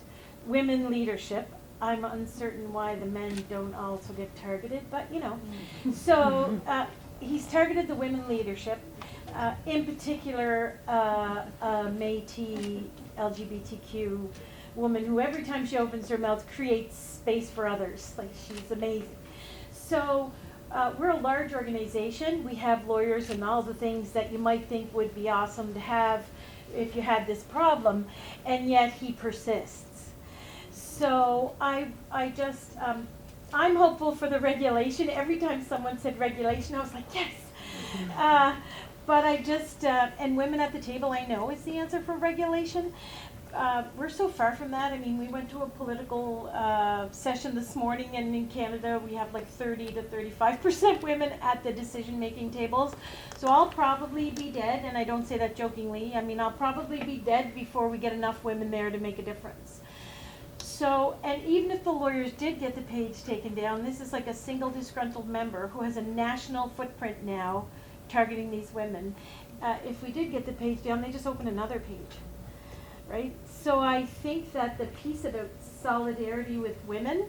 [SPEAKER 11] women leadership. I'm uncertain why the men don't also get targeted, but you know. So he's targeted the women leadership, in particular a Métis LGBTQ woman who every time she opens her mouth creates space for others. Like, she's amazing. So we're a large organization. We have lawyers and all the things that you might think would be awesome to have if you had this problem, and yet he persists. So I'm hopeful for the regulation. Every time someone said regulation, I was like, yes. But I just, and women at the table, I know, is the answer for regulation. We're so far from that. I mean, we went to a political session this morning, and in Canada we have like 30 to 35% women at the decision-making tables. So I'll probably be dead, and I don't say that jokingly. I mean, I'll probably be dead before we get enough women there to make a difference. So, and even if the lawyers did get the page taken down, this is like a single disgruntled member who has a national footprint now targeting these women. If we did get the page down, they just open another page, right? So I think that the piece about solidarity with women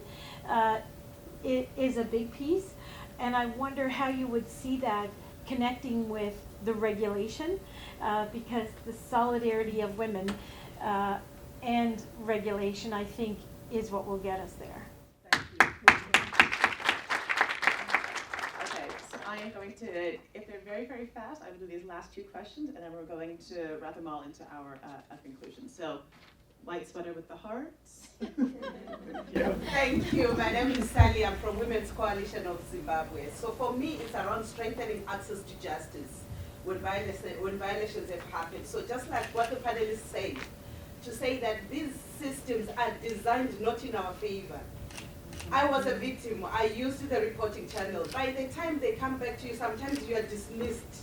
[SPEAKER 11] is a big piece, and I wonder how you would see that connecting with the regulation, because the solidarity of women and regulation, I think, is what will get us there.
[SPEAKER 2] Thank you. Okay, so I am going to, if they're very, very fast, I will do these last two questions, and then we're going to wrap them all into our conclusion. So, white sweater with the hearts.
[SPEAKER 12] Thank you. My name is Sally. I'm from Women's Coalition of Zimbabwe. So for me, it's around strengthening access to justice when violations have happened. So just like what the panelists say, to say that these systems are designed not in our favor. I was a victim. I used the reporting channel. By the time they come back to you, sometimes you are dismissed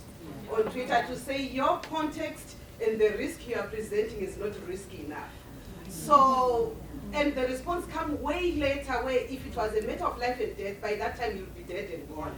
[SPEAKER 12] on Twitter to say your context and the risk you are presenting is not risky enough. So, and the response comes way later, where if it was a matter of life and death, by that time you'll be dead and gone.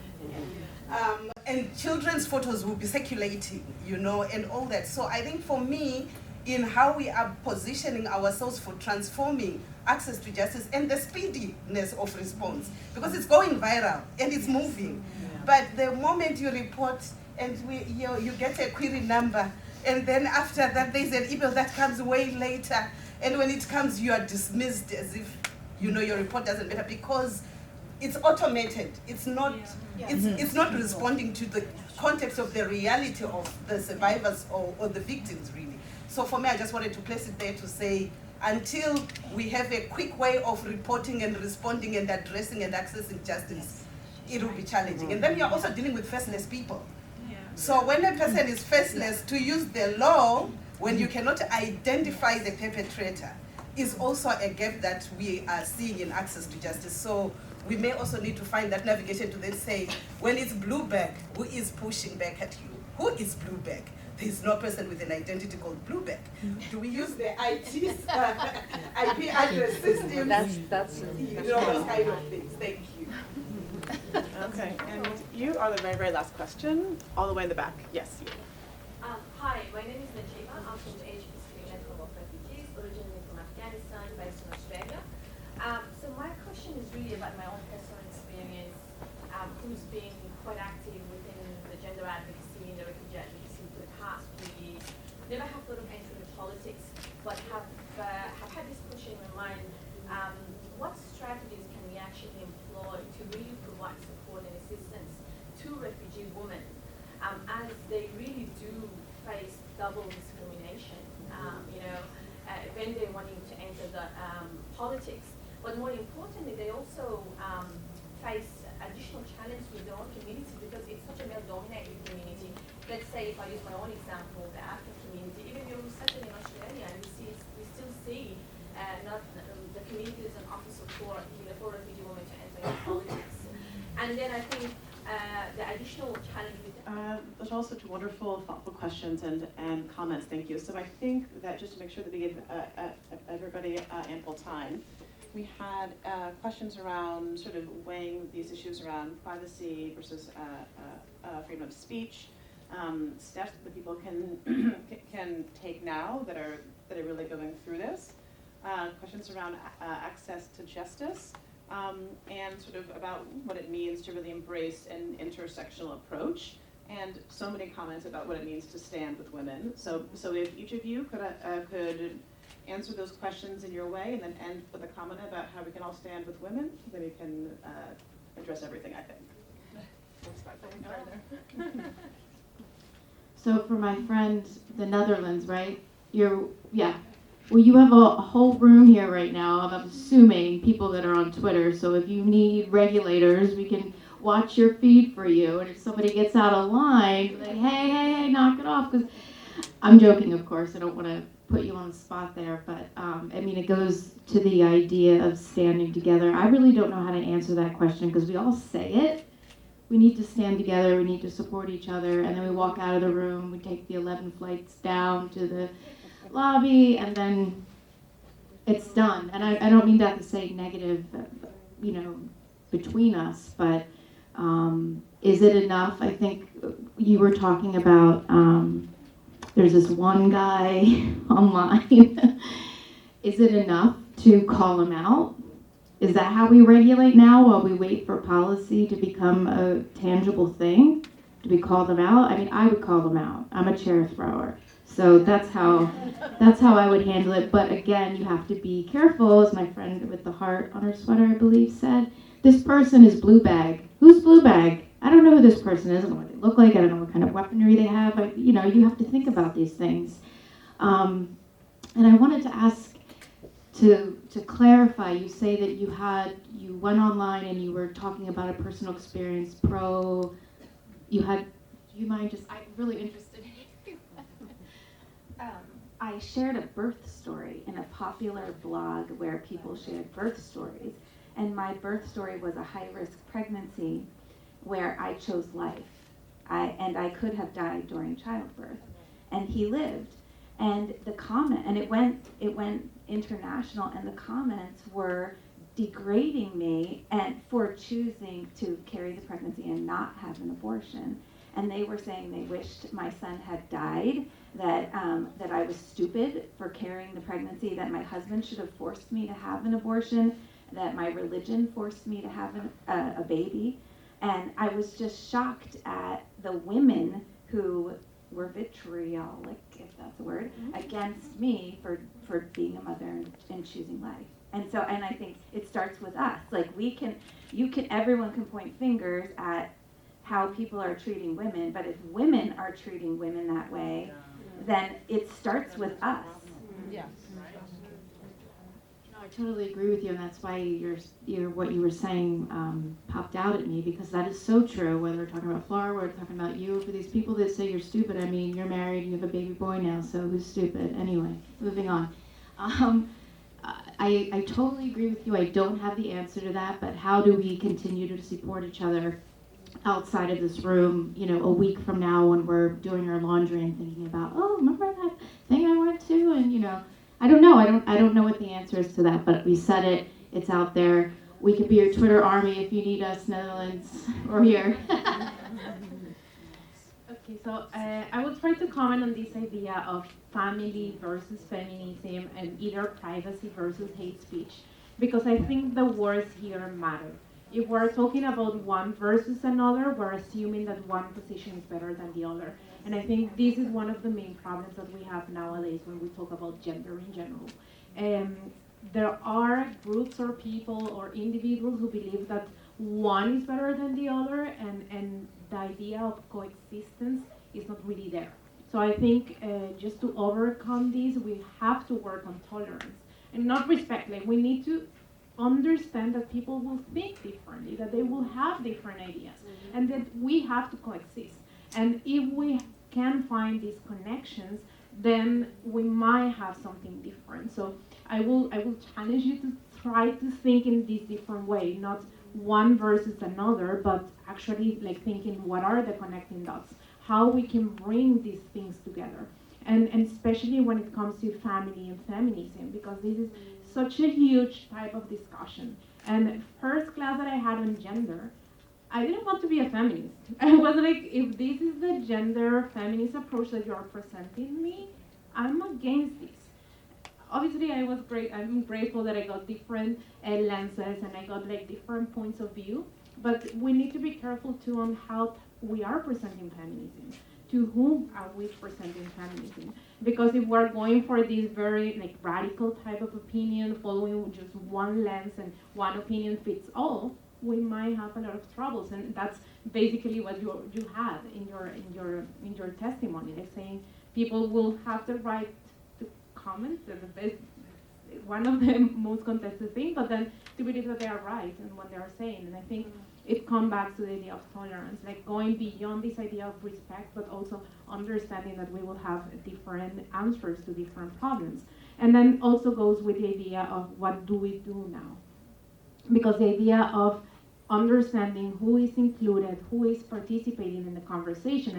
[SPEAKER 12] And children's photos will be circulating, you know, and all that. So I think for me, in how we are positioning ourselves for transforming access to justice and the speediness of response, because it's going viral and it's moving. But the moment you report and you get a query number, and then after that there's an email that comes way later, and when it comes you are dismissed as if, you know, your report doesn't matter because it's automated. It's not, it's not responding to the context of the reality of the survivors or the victims, really. So for me, I just wanted to place it there to say, until we have a quick way of reporting and responding and addressing and accessing justice, it will be challenging. And then you're also dealing with faceless people. So when a person is faceless, to use the law, when you cannot identify the perpetrator, is also a gap that we are seeing in access to justice. So we may also need to find that navigation to then say, when it's Bluebag, who is pushing back at you? Who is Bluebag? There's no person with an identity called Bluebag. Do we use the IP address system?
[SPEAKER 2] That's
[SPEAKER 12] you know, those kind of things. Thank you.
[SPEAKER 2] Okay, and you are the very, very last question, all the way in the back. Yes, you.
[SPEAKER 13] Hi, my name is Najiba. I'm from the HPC Network of Refugees, originally from Afghanistan, based in Australia. So my question is really about my own personal experience, who's been quite active within the gender advocacy and the refugee advocacy for the past few years. Never have thought of entering politics, but have had this question in my mind. What strategies can we actually employ to really provide support and assistance to refugee women as they really do face double discrimination, when they're wanting to enter the politics. But more importantly, they also face additional challenges with their own community because it's such a male-dominated community. Let's say if I use my own example, the African community, even you're researching in Australia, and we still see not the community as an officer for refugee women to enter into politics. And then I think the additional challenge with
[SPEAKER 2] those are all such wonderful, thoughtful questions and comments. Thank you. So I think that just to make sure that we give everybody ample time, we had questions around sort of weighing these issues around privacy versus freedom of speech, steps that people can take now that are really going through this, questions around access to justice. And sort of about what it means to really embrace an intersectional approach, and so many comments about what it means to stand with women. So if each of you could answer those questions in your way, and then end with a comment about how we can all stand with women, then we can address everything, I think. Let's start going further.
[SPEAKER 8] So for my friend, the Netherlands, right? Well, you have a whole room here right now, I'm assuming, people that are on Twitter. So if you need regulators, we can watch your feed for you. And if somebody gets out of line, like, hey, knock it off. Because I'm joking, of course. I don't want to put you on the spot there. But, it goes to the idea of standing together. I really don't know how to answer that question because we all say it. We need to stand together. We need to support each other. And then we walk out of the room. We take the 11 flights down to the lobby, and then it's done. And I don't mean that to say negative, you know, between us, but is it enough? I think you were talking about, there's this one guy online. Is it enough to call him out? Is that how we regulate now while we wait for policy to become a tangible thing? Do we call them out? I mean, I would call them out. I'm a chair thrower. So that's how I would handle it. But again, you have to be careful, as my friend with the heart on her sweater, I believe, said. This person is blue bag. Who's blue bag? I don't know who this person is. I don't know what they look like. I don't know what kind of weaponry they have. You know, you have to think about these things. And I wanted to ask, to clarify, you say that you went online and you were talking about a personal experience, do you mind just, I'm really interested.
[SPEAKER 9] I shared a birth story in a popular blog where people shared birth stories. And my birth story was a high-risk pregnancy where I chose life. And I could have died during childbirth. And he lived. And the comment, and it went international, and the comments were degrading me and for choosing to carry the pregnancy and not have an abortion. And they were saying they wished my son had died, that I was stupid for carrying the pregnancy, that my husband should have forced me to have an abortion, that my religion forced me to have a baby. And I was just shocked at the women who were vitriolic, if that's a word, against me for being a mother and choosing life. And I think it starts with us. Like everyone can point fingers at how people are treating women, but if women are treating women that way, then it starts with us.
[SPEAKER 8] Yeah. No, I totally agree with you, and that's why what you were saying popped out at me, because that is so true. Whether we're talking about Flora, we're talking about you. For these people that say you're stupid, I mean, you're married, you have a baby boy now, so who's stupid? Anyway, moving on. I totally agree with you. I don't have the answer to that, but how do we continue to support each other outside of this room, you know, a week from now when we're doing our laundry and thinking about, oh, remember that thing I went to? And, you know, I don't know. I don't know what the answer is to that, but we said it. It's out there. We could be your Twitter army if you need us, Netherlands. We're here.
[SPEAKER 3] Okay, so I will try to comment on this idea of family versus feminism and either privacy versus hate speech, because I think the words here matter. If we're talking about one versus another, we're assuming that one position is better than the other. And I think this is one of the main problems that we have nowadays when we talk about gender in general. There are groups or people or individuals who believe that one is better than the other, and the idea of coexistence is not really there. So I think just to overcome this, we have to work on tolerance and not respect. Like, we need to understand that people will think differently, that they will have different ideas, and that we have to coexist. And if we can find these connections, then we might have something different. So I will challenge you to try to think in this different way, not one versus another, but actually like thinking what are the connecting dots, how we can bring these things together, and especially when it comes to family and feminism, because this is such a huge type of discussion. And first class that I had on gender, I didn't want to be a feminist. I was like, if this is the gender feminist approach that you're presenting me, I'm against this. Obviously, I'm grateful that I got different lenses and I got like different points of view, but we need to be careful too on how we are presenting feminism. To whom are we presenting feminism? Because if we're going for this very like radical type of opinion, following just one lens and one opinion fits all, we might have a lot of troubles. And that's basically what you had in your testimony, like saying people will have the right to comment, one of the most contested things, but then to believe that they are right in what they are saying. And I think it comes back to the idea of tolerance, like going beyond this idea of respect, but also understanding that we will have different answers to different problems. And then also goes with the idea of what do we do now? Because the idea of understanding who is included, who is participating in the conversation.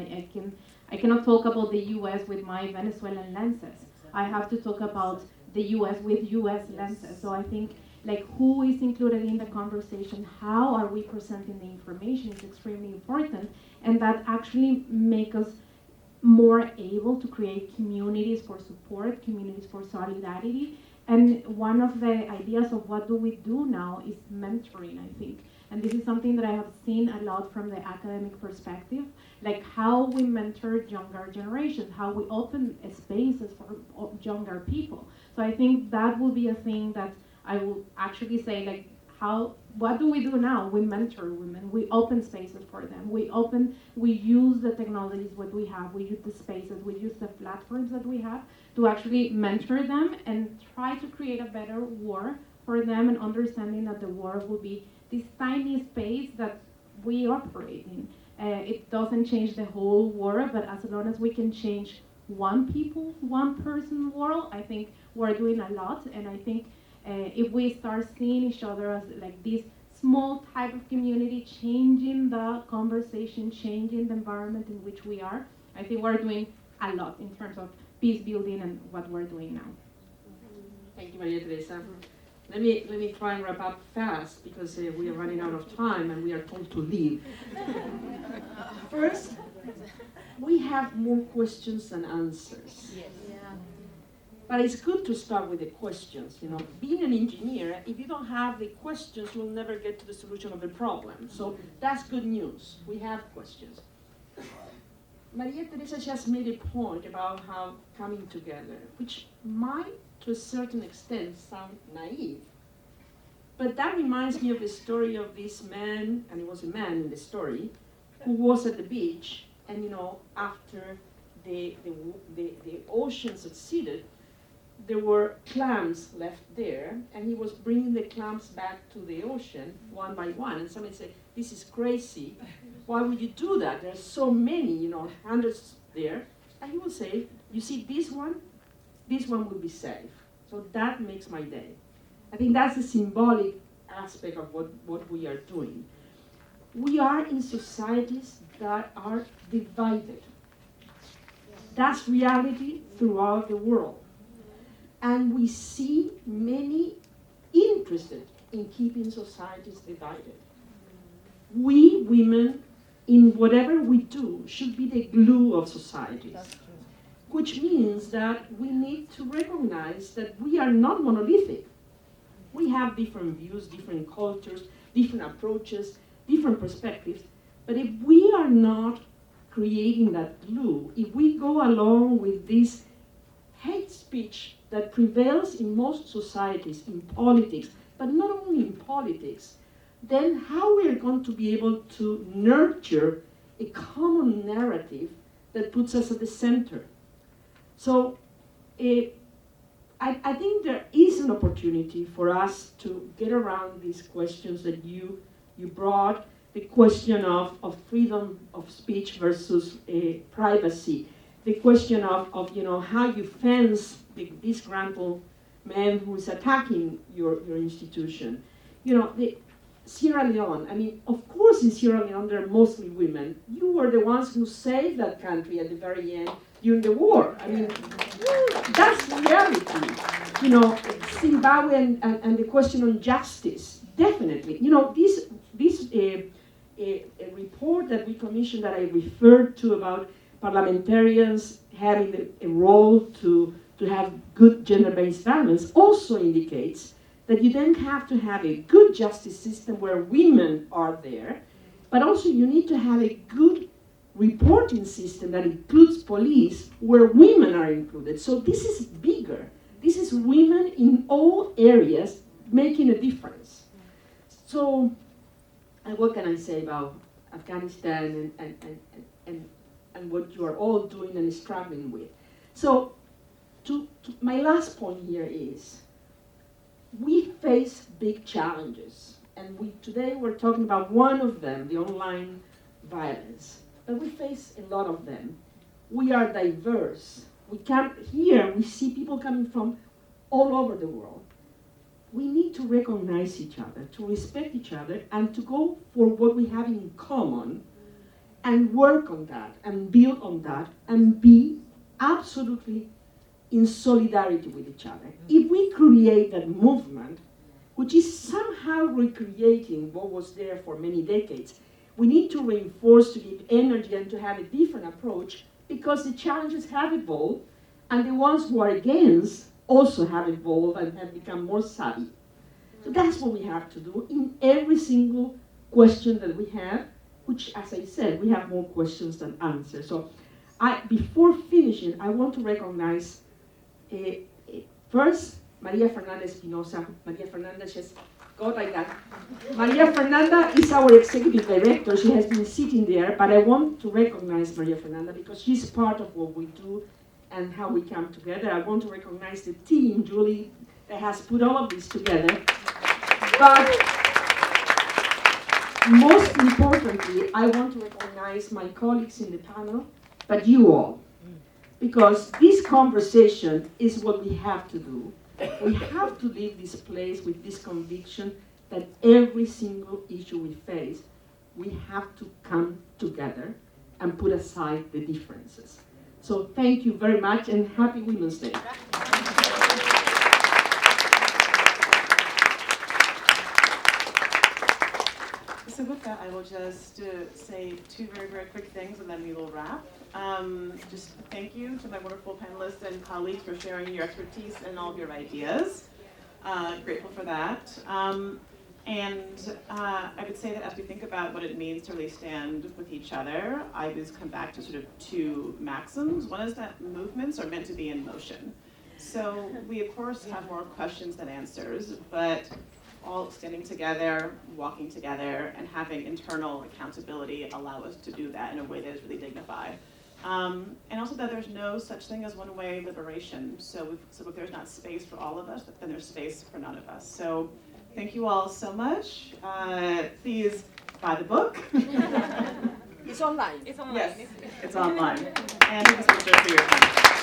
[SPEAKER 3] I cannot talk about the US with my Venezuelan lenses. I have to talk about the US with US lenses. So I think like who is included in the conversation, how are we presenting the information is extremely important, and that actually make us more able to create communities for support, communities for solidarity. And one of the ideas of what do we do now is mentoring, I think. And this is something that I have seen a lot from the academic perspective, like how we mentor younger generations, how we open spaces for younger people. So I think that will be a thing that I will actually say, like, what do we do now? We mentor women, we open spaces for them, we use the technologies what we have, we use the spaces, we use the platforms that we have to actually mentor them and try to create a better world for them, and understanding that the world will be this tiny space that we operate in. It doesn't change the whole world, but as long as we can change one person world, I think we're doing a lot. And I think if we start seeing each other as like this small type of community, changing the conversation, changing the environment in which we are, I think we're doing a lot in terms of peace building and what we're doing now.
[SPEAKER 1] Thank you, Maria Teresa. Let me try and wrap up fast because we are running out of time and we are told to leave. First, we have more questions than answers.
[SPEAKER 10] Yes. Yeah.
[SPEAKER 1] But it's good to start with the questions. You know, being an engineer, if you don't have the questions, you'll never get to the solution of the problem. So that's good news. We have questions. Maria Teresa just made a point about how coming together, which might, to a certain extent, sound naive. But that reminds me of the story of this man, and it was a man in the story, who was at the beach, and you know, after the ocean succeeded, there were clams left there, and he was bringing the clams back to the ocean one by one. And somebody said, "This is crazy. Why would you do that? There are so many, you know, hundreds there." And he would say, "You see this one will be safe." So that makes my day. I think that's the symbolic aspect of what we are doing. We are in societies that are divided. That's reality throughout the world. And we see many interested in keeping societies divided. We women, in whatever we do, should be the glue of societies. Which means that we need to recognize that we are not monolithic. We have different views, different cultures, different approaches, different perspectives. But if we are not creating that glue, if we go along with this hate speech that prevails in most societies, in politics, but not only in politics, then how we are going to be able to nurture a common narrative that puts us at the center? So I think there is an opportunity for us to get around these questions that you brought, the question of freedom of speech versus privacy, the question of you know, how you fence the disgruntled man who is attacking your institution. You know, Sierra Leone, I mean, of course in Sierra Leone there are mostly women. You were the ones who saved that country at the very end during the war. I mean, that's reality. You know, Zimbabwe and the question on justice, definitely. You know, this a report that we commissioned that I referred to about parliamentarians having a role to have good gender-based violence also indicates that you then have to have a good justice system where women are there, but also you need to have a good reporting system that includes police where women are included. So this is bigger. This is women in all areas making a difference. So what can I say about Afghanistan and what you are all doing and struggling with? So my last point here is we face big challenges, and today we're talking about one of them, the online violence. But we face a lot of them. We are diverse. We see people coming from all over the world. We need to recognize each other, to respect each other, and to go for what we have in common, and work on that, and build on that, and be absolutely in solidarity with each other. If we create that movement, which is somehow recreating what was there for many decades, we need to reinforce, to give energy, and to have a different approach, because the challenges have evolved, and the ones who are against also have evolved and have become more savvy. So that's what we have to do in every single question that we have, which, as I said, we have more questions than answers. So before finishing, I want to recognize first Maria Fernanda Espinosa. Maria Fernanda just got like that. Maria Fernanda is our executive director. She has been sitting there, but I want to recognize Maria Fernanda because she's part of what we do and how we come together. I want to recognize the team, Julie, that has put all of this together. But most importantly, I want to recognize my colleagues in the panel, but you all, because this conversation is what we have to do. We have to leave this place with this conviction that every single issue we face, we have to come together and put aside the differences. So thank you very much, and happy Women's Day.
[SPEAKER 2] So with that, I will just say two very, very quick things, and then we will wrap. Just thank you to my wonderful panelists and colleagues for sharing your expertise and all of your ideas. Grateful for that. I would say that as we think about what it means to really stand with each other, I would come back to sort of two maxims. One is that movements are meant to be in motion. So we, of course, have more questions than answers, but all standing together, walking together, and having internal accountability allow us to do that in a way that is really dignified. And also that there's no such thing as one-way liberation. So if there's not space for all of us, then there's space for none of us. So thank you all so much. Please buy the book.
[SPEAKER 1] It's online.
[SPEAKER 4] It's online.
[SPEAKER 2] Yes, it's online. And thank you so much for your time.